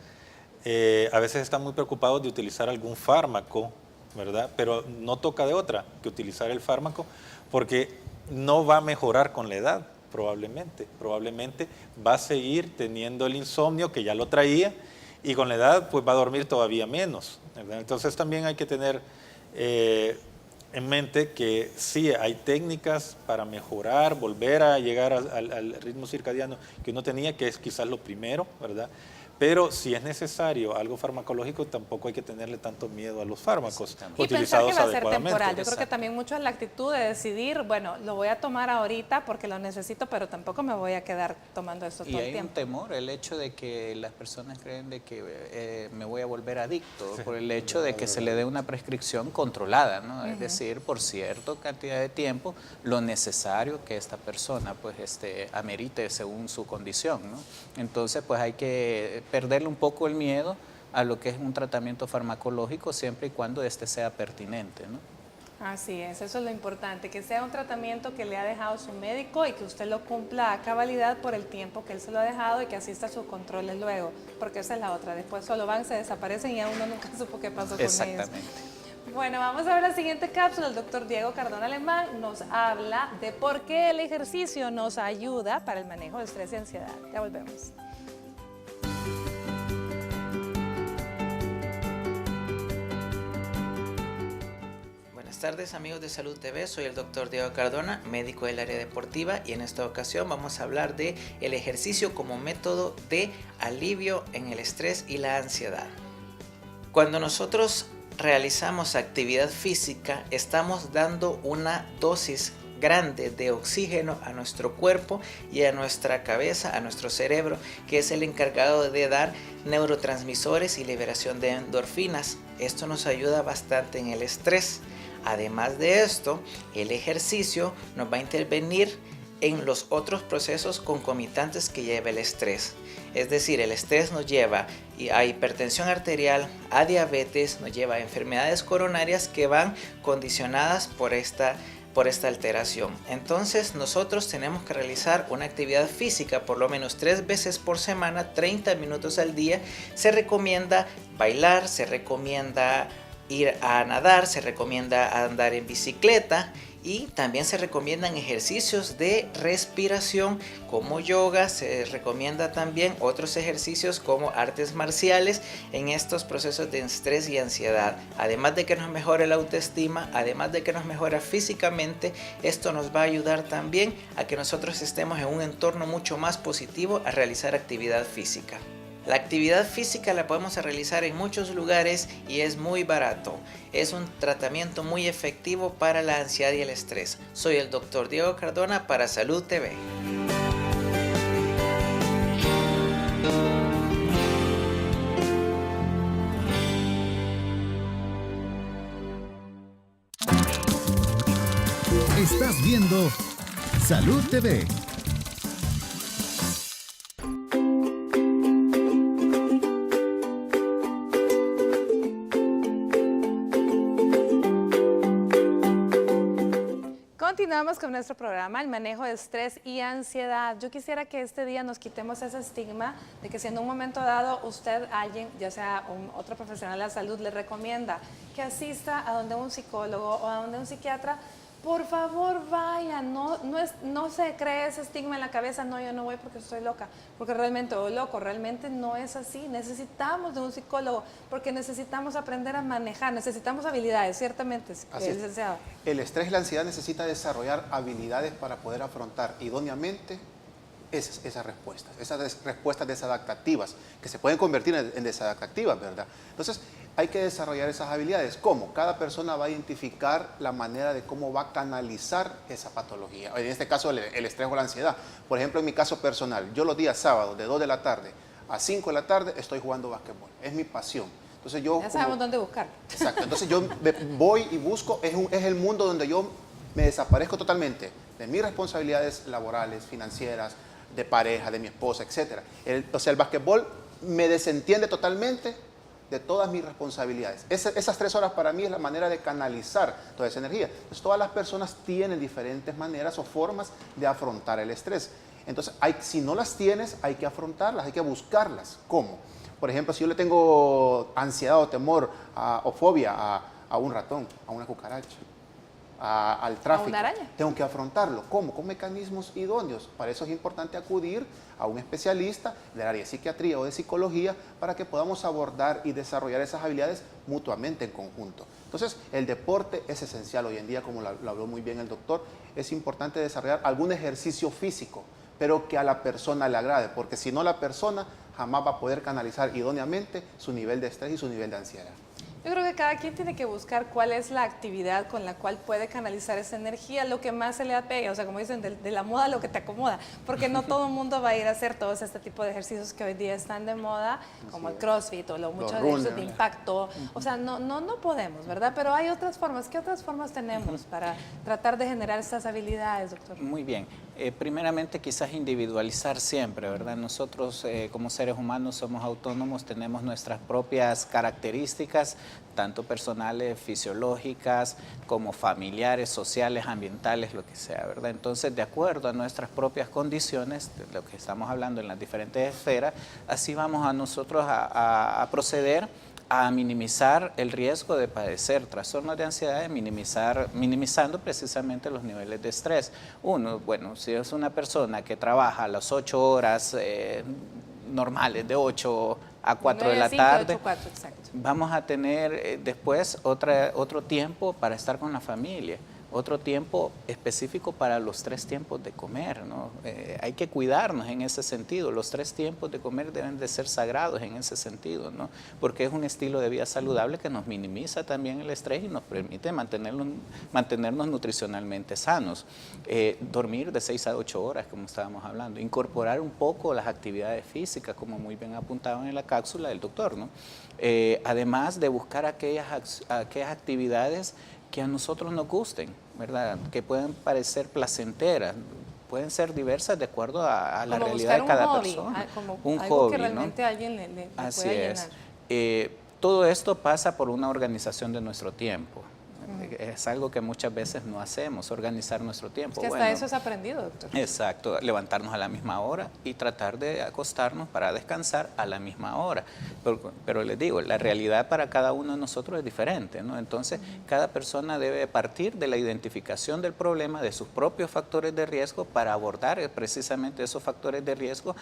a veces están muy preocupados de utilizar algún fármaco, ¿verdad? Pero no toca de otra que utilizar el fármaco porque no va a mejorar con la edad, probablemente va a seguir teniendo el insomnio que ya lo traía y con la edad pues va a dormir todavía menos, ¿verdad? Entonces también hay que tener en mente que sí, hay técnicas para mejorar, volver a llegar al ritmo circadiano que uno tenía, que es quizás lo primero, ¿verdad? Pero si es necesario algo farmacológico, tampoco hay que tenerle tanto miedo a los fármacos utilizados adecuadamente. Y pensar que va a ser temporal. Yo creo que también mucho es la actitud de decidir, bueno, lo voy a tomar ahorita porque lo necesito, pero tampoco me voy a quedar tomando esto todo el tiempo. Y hay un temor, el hecho de que las personas creen de que me voy a volver adicto, por el hecho de que se le dé una prescripción controlada, ¿no? Es decir, por cierta cantidad de tiempo, lo necesario que esta persona pues amerite según su condición, ¿no? Entonces, pues hay que perderle un poco el miedo a lo que es un tratamiento farmacológico siempre y cuando sea pertinente, ¿no? Así es, eso es lo importante, que sea un tratamiento que le ha dejado su médico y que usted lo cumpla a cabalidad por el tiempo que él se lo ha dejado y que asista a sus controles luego, porque esa es la otra, después solo van, se desaparecen y a uno nunca supo qué pasó con ellos. Exactamente. Bueno, vamos a ver la siguiente cápsula. El doctor Diego Cardona Alemán nos habla de por qué el ejercicio nos ayuda para el manejo de estrés y ansiedad. Ya volvemos. Buenas tardes amigos de Salud TV, soy el doctor Diego Cardona, médico del área deportiva y en esta ocasión vamos a hablar de el ejercicio como método de alivio en el estrés y la ansiedad. Cuando nosotros realizamos actividad física estamos dando una dosis grande de oxígeno a nuestro cuerpo y a nuestra cabeza, a nuestro cerebro, que es el encargado de dar neurotransmisores y liberación de endorfinas. Esto nos ayuda bastante en el estrés. Además de esto, el ejercicio nos va a intervenir en los otros procesos concomitantes que lleva el estrés. Es decir, el estrés nos lleva a hipertensión arterial, a diabetes, nos lleva a enfermedades coronarias que van condicionadas por esta alteración. Entonces nosotros tenemos que realizar una actividad física por lo menos 3 veces por semana, 30 minutos al día. Se recomienda bailar, se recomienda ir a nadar, se recomienda andar en bicicleta y también se recomiendan ejercicios de respiración como yoga. Se recomienda también otros ejercicios como artes marciales en estos procesos de estrés y ansiedad. Además de que nos mejore la autoestima, además de que nos mejora físicamente, esto nos va a ayudar también a que nosotros estemos en un entorno mucho más positivo a realizar actividad física. La actividad física la podemos realizar en muchos lugares y es muy barato. Es un tratamiento muy efectivo para la ansiedad y el estrés. Soy el Dr. Diego Cardona para Salud TV. Estás viendo Salud TV. Continuamos con nuestro programa, el manejo de estrés y ansiedad. Yo quisiera que este día nos quitemos ese estigma de que si en un momento dado usted, alguien, ya sea otro profesional de la salud, le recomienda que asista a donde un psicólogo o a donde un psiquiatra, por favor vaya, no se cree ese estigma en la cabeza, no, yo no voy porque estoy loca, porque realmente, o loco, realmente no es así. Necesitamos de un psicólogo porque necesitamos aprender a manejar, necesitamos habilidades, ciertamente, licenciado. El estrés y la ansiedad necesita desarrollar habilidades para poder afrontar idóneamente esas respuestas desadaptativas, que se pueden convertir en desadaptativas, ¿verdad? Entonces, hay que desarrollar esas habilidades. ¿Cómo? Cada persona va a identificar la manera de cómo va a canalizar esa patología. En este caso, el estrés o la ansiedad. Por ejemplo, en mi caso personal, yo los días sábados de 2 de la tarde a 5 de la tarde estoy jugando básquetbol. Es mi pasión. Entonces ya sabemos dónde buscar. Exacto. Entonces yo voy y busco, es el mundo donde yo me desaparezco totalmente de mis responsabilidades laborales, financieras, de pareja, de mi esposa, etc. O sea, el básquetbol me desentiende totalmente de todas mis responsabilidades. Esas 3 horas para mí es la manera de canalizar toda esa energía. Entonces, todas las personas tienen diferentes maneras o formas de afrontar el estrés. Entonces, si no las tienes, hay que afrontarlas, hay que buscarlas. ¿Cómo? Por ejemplo, si yo le tengo ansiedad o temor o fobia a un ratón, a una cucaracha, al tráfico, a una araña, tengo que afrontarlo. ¿Cómo? Con mecanismos idóneos. Para eso es importante acudir a un especialista del área de psiquiatría o de psicología para que podamos abordar y desarrollar esas habilidades mutuamente en conjunto. Entonces, el deporte es esencial hoy en día, como lo habló muy bien el doctor. Es importante desarrollar algún ejercicio físico, pero que a la persona le agrade, porque si no, la persona jamás va a poder canalizar idóneamente su nivel de estrés y su nivel de ansiedad. Yo creo que cada quien tiene que buscar cuál es la actividad con la cual puede canalizar esa energía, lo que más se le apega, o sea, como dicen, de la moda lo que te acomoda, porque no todo el mundo va a ir a hacer todos este tipo de ejercicios que hoy día están de moda, como el CrossFit o muchos ejercicios de impacto, o sea, no podemos, ¿verdad? Pero hay otras formas. ¿Qué otras formas tenemos para tratar de generar estas habilidades, doctor? Muy bien. Primeramente, quizás individualizar siempre, ¿verdad? Nosotros como seres humanos somos autónomos, tenemos nuestras propias características, tanto personales, fisiológicas, como familiares, sociales, ambientales, lo que sea, ¿verdad? Entonces, de acuerdo a nuestras propias condiciones, de lo que estamos hablando en las diferentes esferas, así vamos a nosotros a proceder a minimizar el riesgo de padecer trastornos de ansiedad, minimizando precisamente los niveles de estrés. Uno, bueno, si es una persona que trabaja a las 8 horas normales, de 8 a 4 de la tarde, 8, 4, exacto. Vamos a tener después otro tiempo para estar con la familia, otro tiempo específico para los 3 tiempos de comer, ¿no? Hay que cuidarnos en ese sentido. Los 3 tiempos de comer deben de ser sagrados en ese sentido, ¿no? Porque es un estilo de vida saludable que nos minimiza también el estrés y nos permite mantenernos nutricionalmente sanos. Dormir de 6 a 8 horas, como estábamos hablando. Incorporar un poco las actividades físicas, como muy bien apuntado en la cápsula del doctor, ¿no? Además de buscar aquellas actividades que a nosotros nos gusten, ¿verdad? Que pueden parecer placenteras. pueden ser diversas de acuerdo a la Como realidad de buscar cada un hobby, persona. como Un algo hobby, que ¿no? realmente a alguien le Así pueda es. llenar. Todo esto pasa por una organización de nuestro tiempo. Es algo que muchas veces no hacemos, organizar nuestro tiempo. Es que hasta eso es aprendido, doctor. Exacto, levantarnos a la misma hora y tratar de acostarnos para descansar a la misma hora. Pero les digo, la realidad para cada uno de nosotros es diferente, ¿no? Entonces, cada persona debe partir de la identificación del problema, de sus propios factores de riesgo, para abordar precisamente esos factores de riesgo,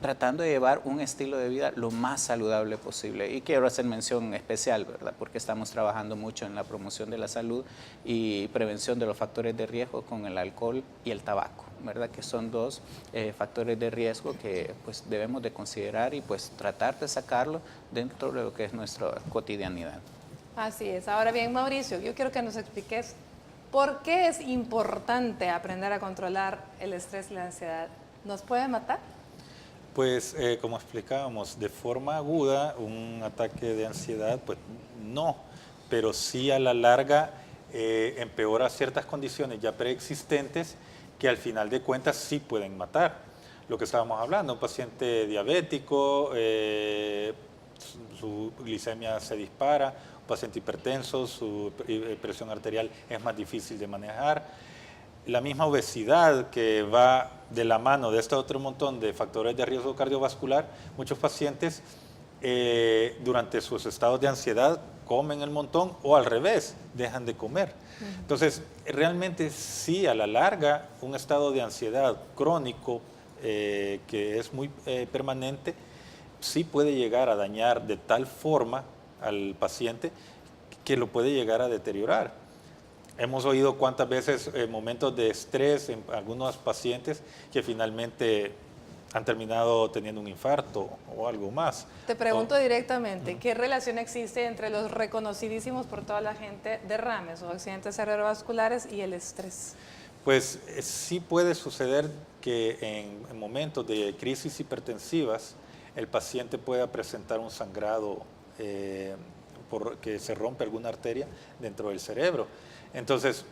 tratando de llevar un estilo de vida lo más saludable posible. Y quiero hacer mención especial, ¿verdad? Porque estamos trabajando mucho en la promoción de la salud y prevención de los factores de riesgo con el alcohol y el tabaco, ¿verdad? Que son dos factores de riesgo que pues debemos de considerar y pues tratar de sacarlo dentro de lo que es nuestra cotidianidad. Así es. Ahora bien, Mauricio, yo quiero que nos expliques por qué es importante aprender a controlar el estrés y la ansiedad. ¿Nos puede matar? Pues como explicábamos, de forma aguda un ataque de ansiedad, pues no, pero sí a la larga empeora ciertas condiciones ya preexistentes que al final de cuentas sí pueden matar. Lo que estábamos hablando, un paciente diabético, su glicemia se dispara, un paciente hipertenso, su presión arterial es más difícil de manejar. La misma obesidad que va de la mano de este otro montón de factores de riesgo cardiovascular, muchos pacientes durante sus estados de ansiedad comen el montón o al revés, dejan de comer. Entonces, realmente sí, a la larga, un estado de ansiedad crónico que es muy permanente, sí puede llegar a dañar de tal forma al paciente que lo puede llegar a deteriorar. Hemos oído cuántas veces momentos de estrés en algunos pacientes que finalmente han terminado teniendo un infarto o algo más. Te pregunto directamente, ¿qué relación existe entre los reconocidísimos por toda la gente derrames o accidentes cerebrovasculares y el estrés? Pues sí puede suceder que en momentos de crisis hipertensivas el paciente pueda presentar un sangrado porque se rompe alguna arteria dentro del cerebro. Entonces,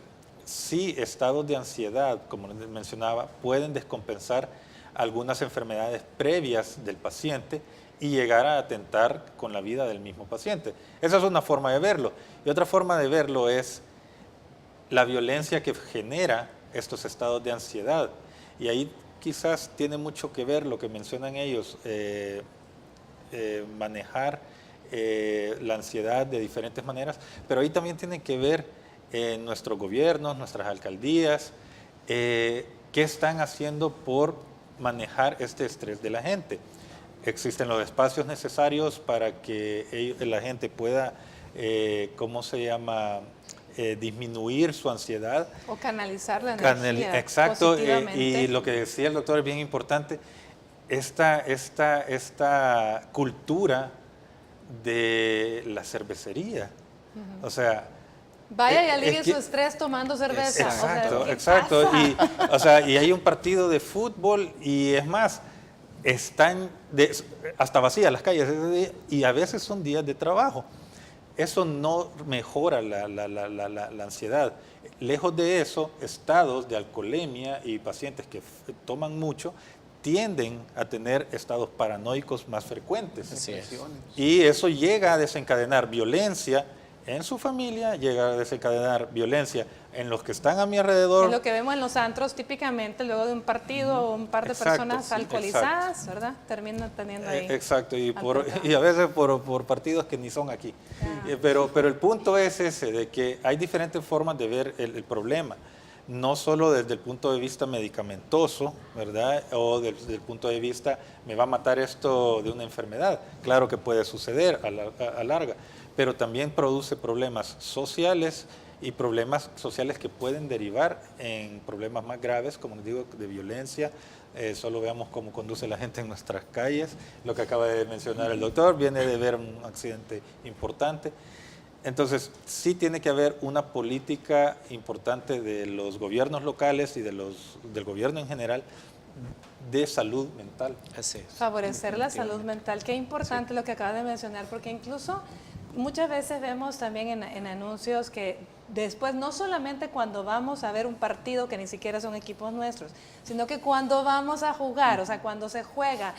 sí, estados de ansiedad, como les mencionaba, pueden descompensar algunas enfermedades previas del paciente y llegar a atentar con la vida del mismo paciente. Esa es una forma de verlo. Y otra forma de verlo es la violencia que genera estos estados de ansiedad. Y ahí quizás tiene mucho que ver lo que mencionan ellos, manejar la ansiedad de diferentes maneras, pero ahí también tiene que ver nuestros gobiernos, nuestras alcaldías, qué están haciendo por manejar este estrés de la gente. Existen los espacios necesarios para que la gente pueda, ¿cómo se llama?, disminuir su ansiedad. O canalizar la energía Exacto, positivamente. y lo que decía el doctor es bien importante, esta cultura de la cervecería. O sea, vaya y alivie su estrés tomando cerveza. Exacto, o sea, exacto. Y hay un partido de fútbol y es más, están hasta vacías las calles y a veces son días de trabajo. Eso no mejora la ansiedad. Lejos de eso, estados de alcoholemia y pacientes que toman mucho tienden a tener estados paranoicos más frecuentes. Así es. Y eso llega a desencadenar violencia en su familia, llega a desencadenar violencia en los que están a mi alrededor. Es lo que vemos en los antros típicamente luego de un partido o un par de personas alcoholizadas, ¿verdad? Terminan teniendo ahí. Exacto, y a veces por partidos que ni son aquí. Pero el punto es ese, de que hay diferentes formas de ver el problema. No solo desde el punto de vista medicamentoso, ¿verdad? O desde el punto de vista, me va a matar esto de una enfermedad. Claro que puede suceder a larga, pero también produce problemas sociales y problemas sociales que pueden derivar en problemas más graves, como les digo, de violencia. Solo veamos cómo conduce la gente en nuestras calles. Lo que acaba de mencionar el doctor, viene de ver un accidente importante. Entonces, sí tiene que haber una política importante de los gobiernos locales y del gobierno en general de salud mental. Así es. Favorecer la salud mental. Qué importante lo que acaba de mencionar, porque incluso muchas veces vemos también en anuncios que después, no solamente cuando vamos a ver un partido que ni siquiera son equipos nuestros, sino que cuando vamos a jugar, o sea, cuando se juega,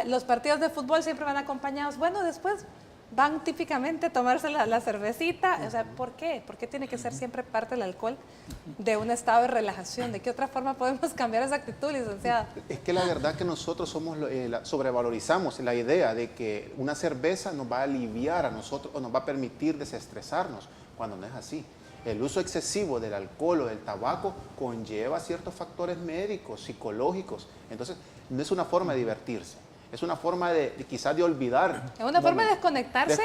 los partidos de fútbol siempre van acompañados, bueno, después van típicamente a tomarse la cervecita, o sea, ¿por qué? ¿Por qué tiene que ser siempre parte del alcohol de un estado de relajación? ¿De qué otra forma podemos cambiar esa actitud, licenciada? Es que la verdad que nosotros sobrevalorizamos la idea de que una cerveza nos va a aliviar a nosotros o nos va a permitir desestresarnos, cuando no es así. El uso excesivo del alcohol o del tabaco conlleva ciertos factores médicos, psicológicos. Entonces, no es una forma de divertirse. Es una forma quizás de olvidar. Es una forma de desconectarse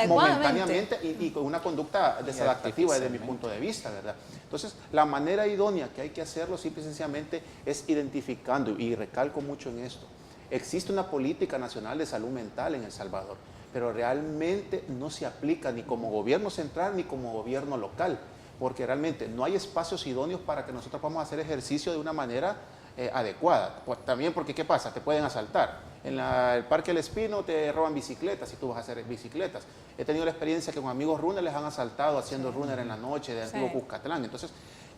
momentáneamente y con una conducta desadaptativa desde mi punto de vista, ¿verdad? Entonces, la manera idónea que hay que hacerlo simple y sencillamente es identificando, y recalco mucho en esto, existe una política nacional de salud mental en El Salvador, pero realmente no se aplica ni como gobierno central ni como gobierno local, porque realmente no hay espacios idóneos para que nosotros podamos hacer ejercicio de una manera adecuada. Pues, también porque, ¿qué pasa? Te pueden asaltar. En el Parque El Espino te roban bicicletas si tú vas a hacer bicicletas. He tenido la experiencia que con amigos runners les han asaltado haciendo runner en la noche de Antiguo Cuscatlán. Entonces,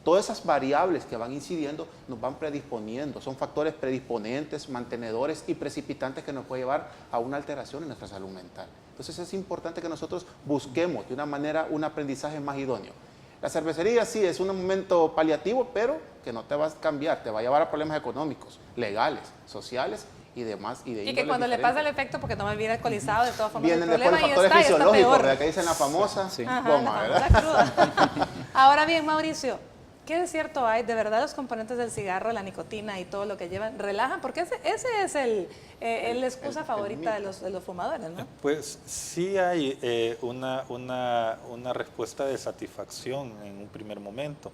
todas esas variables que van incidiendo nos van predisponiendo. Son factores predisponentes, mantenedores y precipitantes que nos pueden llevar a una alteración en nuestra salud mental. Entonces, es importante que nosotros busquemos de una manera un aprendizaje más idóneo. La cervecería sí es un momento paliativo, pero que no te va a cambiar, te va a llevar a problemas económicos, legales, sociales y demás. Y que cuando le pasa el efecto, porque no me viene alcoholizado, de todas formas vienen después los factores fisiológicos, ¿verdad? Que dicen la famosa goma, ¿verdad? Ahora bien, Mauricio, ¿qué de cierto hay? ¿De verdad los componentes del cigarro, la nicotina y todo lo que llevan, relajan? Porque ese es la excusa favorita de los fumadores, ¿no? Pues sí hay una respuesta de satisfacción en un primer momento,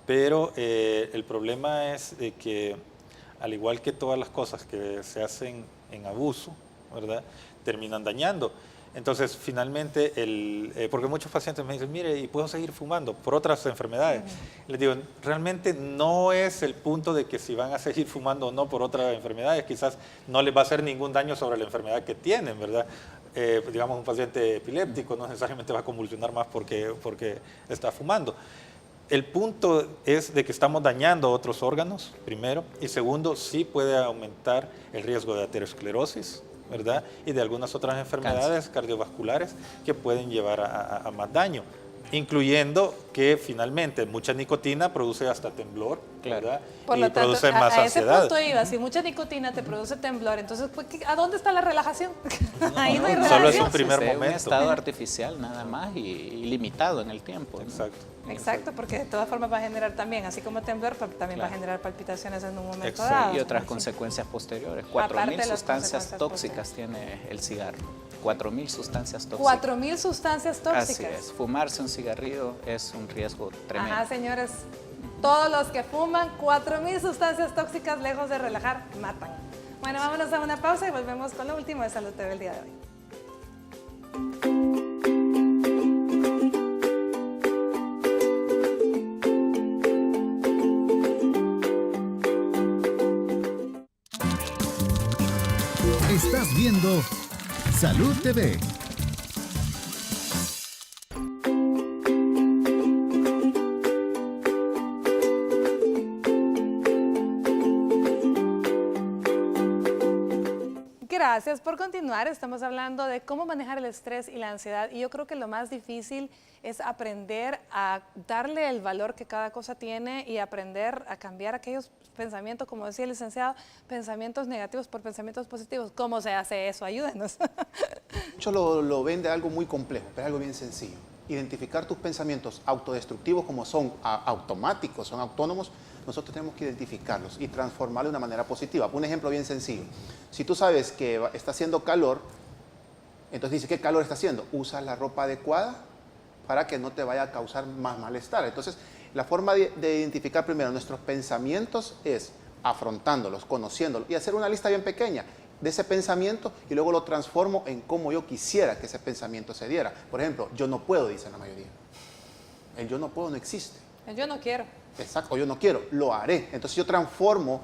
pero el problema es de que, al igual que todas las cosas que se hacen en abuso, ¿verdad?, terminan dañando. Entonces, finalmente, porque muchos pacientes me dicen, mire, ¿y puedo seguir fumando por otras enfermedades? Les digo, realmente no es el punto de que si van a seguir fumando o no por otras enfermedades, quizás no les va a hacer ningún daño sobre la enfermedad que tienen, ¿verdad? Digamos, un paciente epiléptico no necesariamente va a convulsionar más porque está fumando. El punto es de que estamos dañando otros órganos, primero, y segundo, sí puede aumentar el riesgo de aterosclerosis, ¿verdad? Y de algunas otras enfermedades cardiovasculares que pueden llevar a más daño, incluyendo que finalmente mucha nicotina produce hasta temblor, ¿verdad? Por lo tanto, produce más ansiedad. A ese punto iba, si mucha nicotina te produce temblor, entonces, ¿a dónde está la relajación? Ahí no hay relajación. Solo es un primer momento. Un estado artificial nada más y limitado en el tiempo. Exacto. Exacto, porque de todas formas va a generar también, así como temblor, también va a generar palpitaciones en un momento dado. Y otras consecuencias posteriores. 4.000 sustancias tóxicas tiene el cigarro. 4.000 sustancias tóxicas. 4.000 sustancias tóxicas. Así es. Fumarse un cigarrillo es un riesgo tremendo. Ajá, señores. Todos los que fuman, 4.000 sustancias tóxicas, lejos de relajar, matan. Bueno, vámonos a una pausa y volvemos con lo último de Salud TV el día de hoy. Estás viendo Salud TV. Gracias por continuar. Estamos hablando de cómo manejar el estrés y la ansiedad, y yo creo que lo más difícil es aprender a darle el valor que cada cosa tiene y aprender a cambiar aquellos pensamientos, como decía el licenciado, pensamientos negativos por pensamientos positivos. ¿Cómo se hace eso? Ayúdenos. Muchos lo ven de algo muy complejo, pero es algo bien sencillo. Identificar tus pensamientos autodestructivos, como son automáticos, son autónomos, nosotros tenemos que identificarlos y transformarlos de una manera positiva. Un ejemplo bien sencillo. Si tú sabes que está haciendo calor, entonces dices, ¿qué calor está haciendo? Usa la ropa adecuada para que no te vaya a causar más malestar. Entonces, la forma de identificar primero nuestros pensamientos es afrontándolos, conociéndolos y hacer una lista bien pequeña de ese pensamiento y luego lo transformo en cómo yo quisiera que ese pensamiento se diera. Por ejemplo, yo no puedo, dicen la mayoría. El yo no puedo no existe. El yo no quiero. Exacto, yo no quiero, lo haré. Entonces yo transformo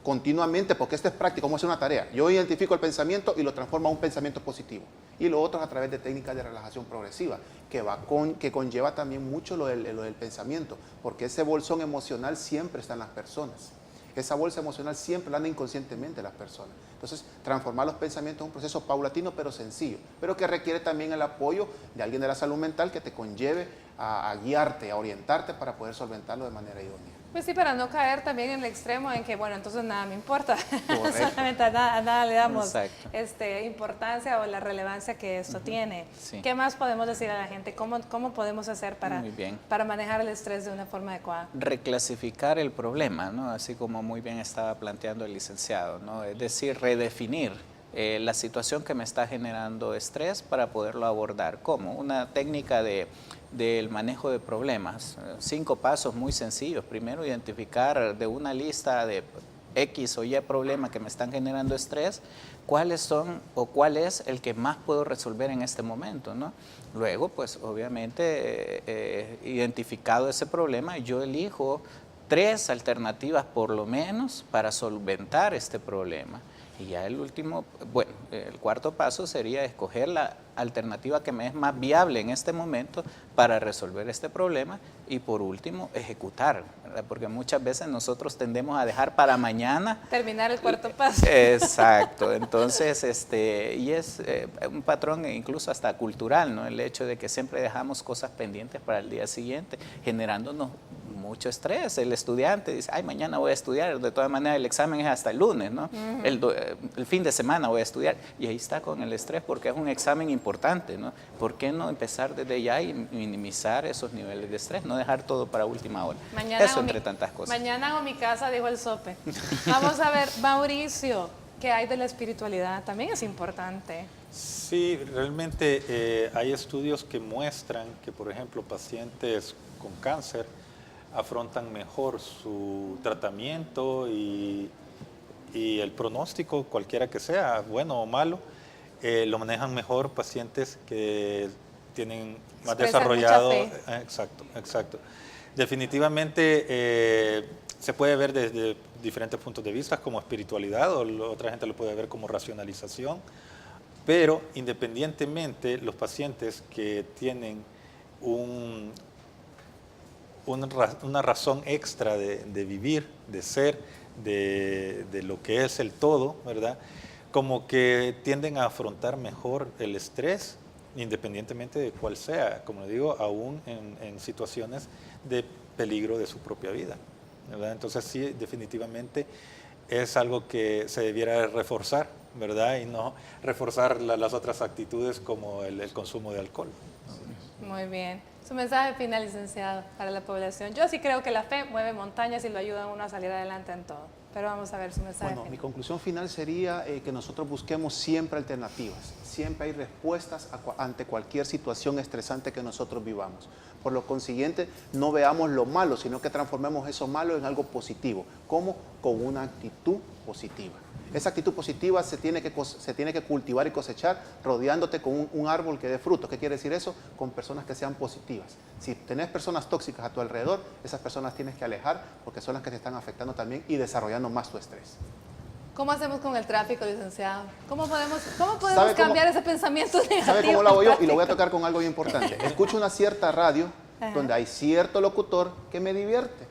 continuamente, porque esto es práctico, como hacer una tarea. Yo identifico el pensamiento y lo transformo a un pensamiento positivo. Y lo otro es a través de técnicas de relajación progresiva, que conlleva también mucho lo del pensamiento, porque ese bolsón emocional siempre está en las personas. Esa bolsa emocional siempre la anda inconscientemente las personas. Entonces, transformar los pensamientos es un proceso paulatino pero sencillo, pero que requiere también el apoyo de alguien de la salud mental que te conlleve a guiarte, a orientarte para poder solventarlo de manera idónea. Pues sí, para no caer también en el extremo en que, bueno, entonces nada me importa. Correcto. Solamente a nada le damos Exacto. importancia o la relevancia que esto tiene. Sí. ¿Qué más podemos decir a la gente? ¿Cómo podemos hacer Muy bien. para manejar el estrés de una forma adecuada? Reclasificar el problema, ¿no? Así como muy bien estaba planteando el licenciado, ¿no? Es decir, redefinir la situación que me está generando estrés para poderlo abordar. ¿Cómo? Una técnica del manejo de problemas. 5 pasos muy sencillos. Primero, identificar de una lista de X o Y problemas que me están generando estrés, cuáles son o cuál es el que más puedo resolver en este momento, ¿no? Luego, pues obviamente, identificado ese problema, yo elijo 3 alternativas por lo menos para solventar este problema. Y ya el último, bueno, el cuarto paso sería escoger la alternativa que me es más viable en este momento para resolver este problema y por último ejecutar, ¿verdad? Porque muchas veces nosotros tendemos a dejar para mañana. Terminar el cuarto paso. Exacto, entonces, y es un patrón incluso hasta cultural, ¿no? El hecho de que siempre dejamos cosas pendientes para el día siguiente, generándonos mucho estrés. El estudiante dice, ay, mañana voy a estudiar, de todas maneras el examen es hasta el lunes, ¿no? El fin de semana voy a estudiar, y ahí está con el estrés porque es un examen importante, ¿no? ¿Por qué no empezar desde ya y minimizar esos niveles de estrés, no dejar todo para última hora? Eso entre tantas cosas. Mañana hago mi casa, dijo el sope. Vamos a ver, Mauricio, ¿qué hay de la espiritualidad? También es importante. Sí, realmente hay estudios que muestran que, por ejemplo, pacientes con cáncer afrontan mejor su tratamiento y el pronóstico, cualquiera que sea, bueno o malo, lo manejan mejor pacientes que tienen más desarrollado. Exacto. Definitivamente se puede ver desde diferentes puntos de vista como espiritualidad, o otra gente lo puede ver como racionalización, pero independientemente los pacientes que tienen una razón extra de vivir, de ser, de lo que es el todo, ¿verdad? Como que tienden a afrontar mejor el estrés, independientemente de cuál sea, como le digo, aún en situaciones de peligro de su propia vida, ¿verdad? Entonces sí, definitivamente es algo que se debiera reforzar, ¿verdad? Y no reforzar las otras actitudes como el consumo de alcohol. Muy bien. Su mensaje final, licenciado, para la población. Yo sí creo que la fe mueve montañas y lo ayuda a uno a salir adelante en todo. Pero vamos a ver su mensaje Bueno, final. mi conclusión final sería que nosotros busquemos siempre alternativas. Siempre hay respuestas ante cualquier situación estresante que nosotros vivamos. Por lo consiguiente, no veamos lo malo, sino que transformemos eso malo en algo positivo. ¿Cómo? Con una actitud positiva. Esa actitud positiva se tiene que cultivar y cosechar rodeándote con un árbol que dé frutos. ¿Qué quiere decir eso? Con personas que sean positivas. Si tenés personas tóxicas a tu alrededor, esas personas tienes que alejar porque son las que te están afectando también y desarrollando más tu estrés. ¿Cómo hacemos con el tráfico, licenciado? ¿Cómo podemos cambiar ese pensamiento negativo? ¿Sabe cómo lo hago yo? Y lo voy a tocar con algo bien importante. Escucho una cierta radio donde hay cierto locutor que me divierte.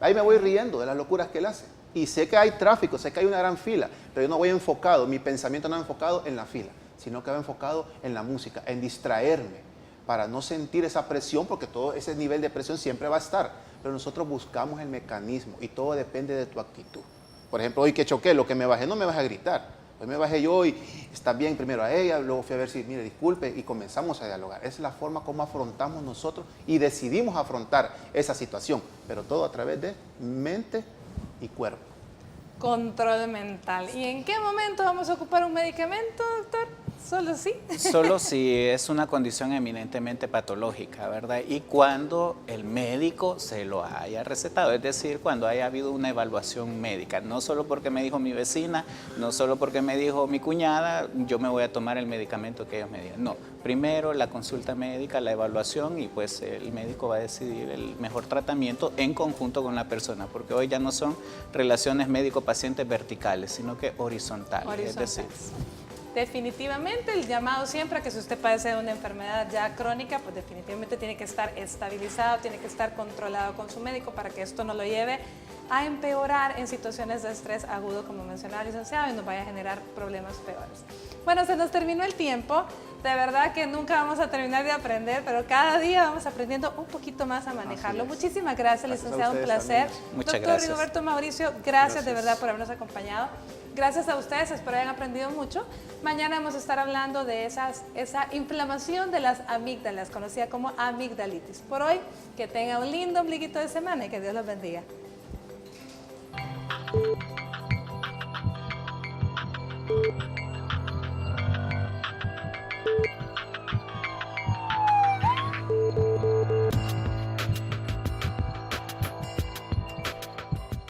Ahí me voy riendo de las locuras que él hace. Y sé que hay tráfico, sé que hay una gran fila, pero yo no voy enfocado, mi pensamiento no va enfocado en la fila, sino que va enfocado en la música, en distraerme, para no sentir esa presión, porque todo ese nivel de presión siempre va a estar. Pero nosotros buscamos el mecanismo y todo depende de tu actitud. Por ejemplo, hoy que choqué, lo que me bajé, no me bajé a gritar. Hoy me bajé yo y está bien, primero a ella, luego fui a ver si, mire, disculpe, y comenzamos a dialogar. Es la forma como afrontamos nosotros y decidimos afrontar esa situación, pero todo a través de mente y cuerpo. Control mental. ¿Y en qué momento vamos a ocupar un medicamento, doctor? Solo sí. Solo si es una condición eminentemente patológica, ¿verdad? Y cuando el médico se lo haya recetado, es decir, cuando haya habido una evaluación médica. No solo porque me dijo mi vecina, no solo porque me dijo mi cuñada, yo me voy a tomar el medicamento que ellos me digan. No, primero la consulta médica, la evaluación y pues el médico va a decidir el mejor tratamiento en conjunto con la persona, porque hoy ya no son relaciones médico-paciente verticales, sino que horizontales. Es decir, definitivamente el llamado siempre a que si usted padece de una enfermedad ya crónica, pues definitivamente tiene que estar estabilizado, tiene que estar controlado con su médico para que esto no lo lleve a empeorar en situaciones de estrés agudo, como mencionaba el licenciado, y nos vaya a generar problemas peores. Bueno, se nos terminó el tiempo. De verdad que nunca vamos a terminar de aprender, pero cada día vamos aprendiendo un poquito más a manejarlo. Muchísimas gracias, licenciado, un placer. Muchas Doctor gracias. Rigoberto Mauricio, gracias de verdad por habernos acompañado. Gracias a ustedes, espero hayan aprendido mucho. Mañana vamos a estar hablando de esa inflamación de las amígdalas, conocida como amigdalitis. Por hoy, que tenga un lindo ombliguito de semana y que Dios los bendiga.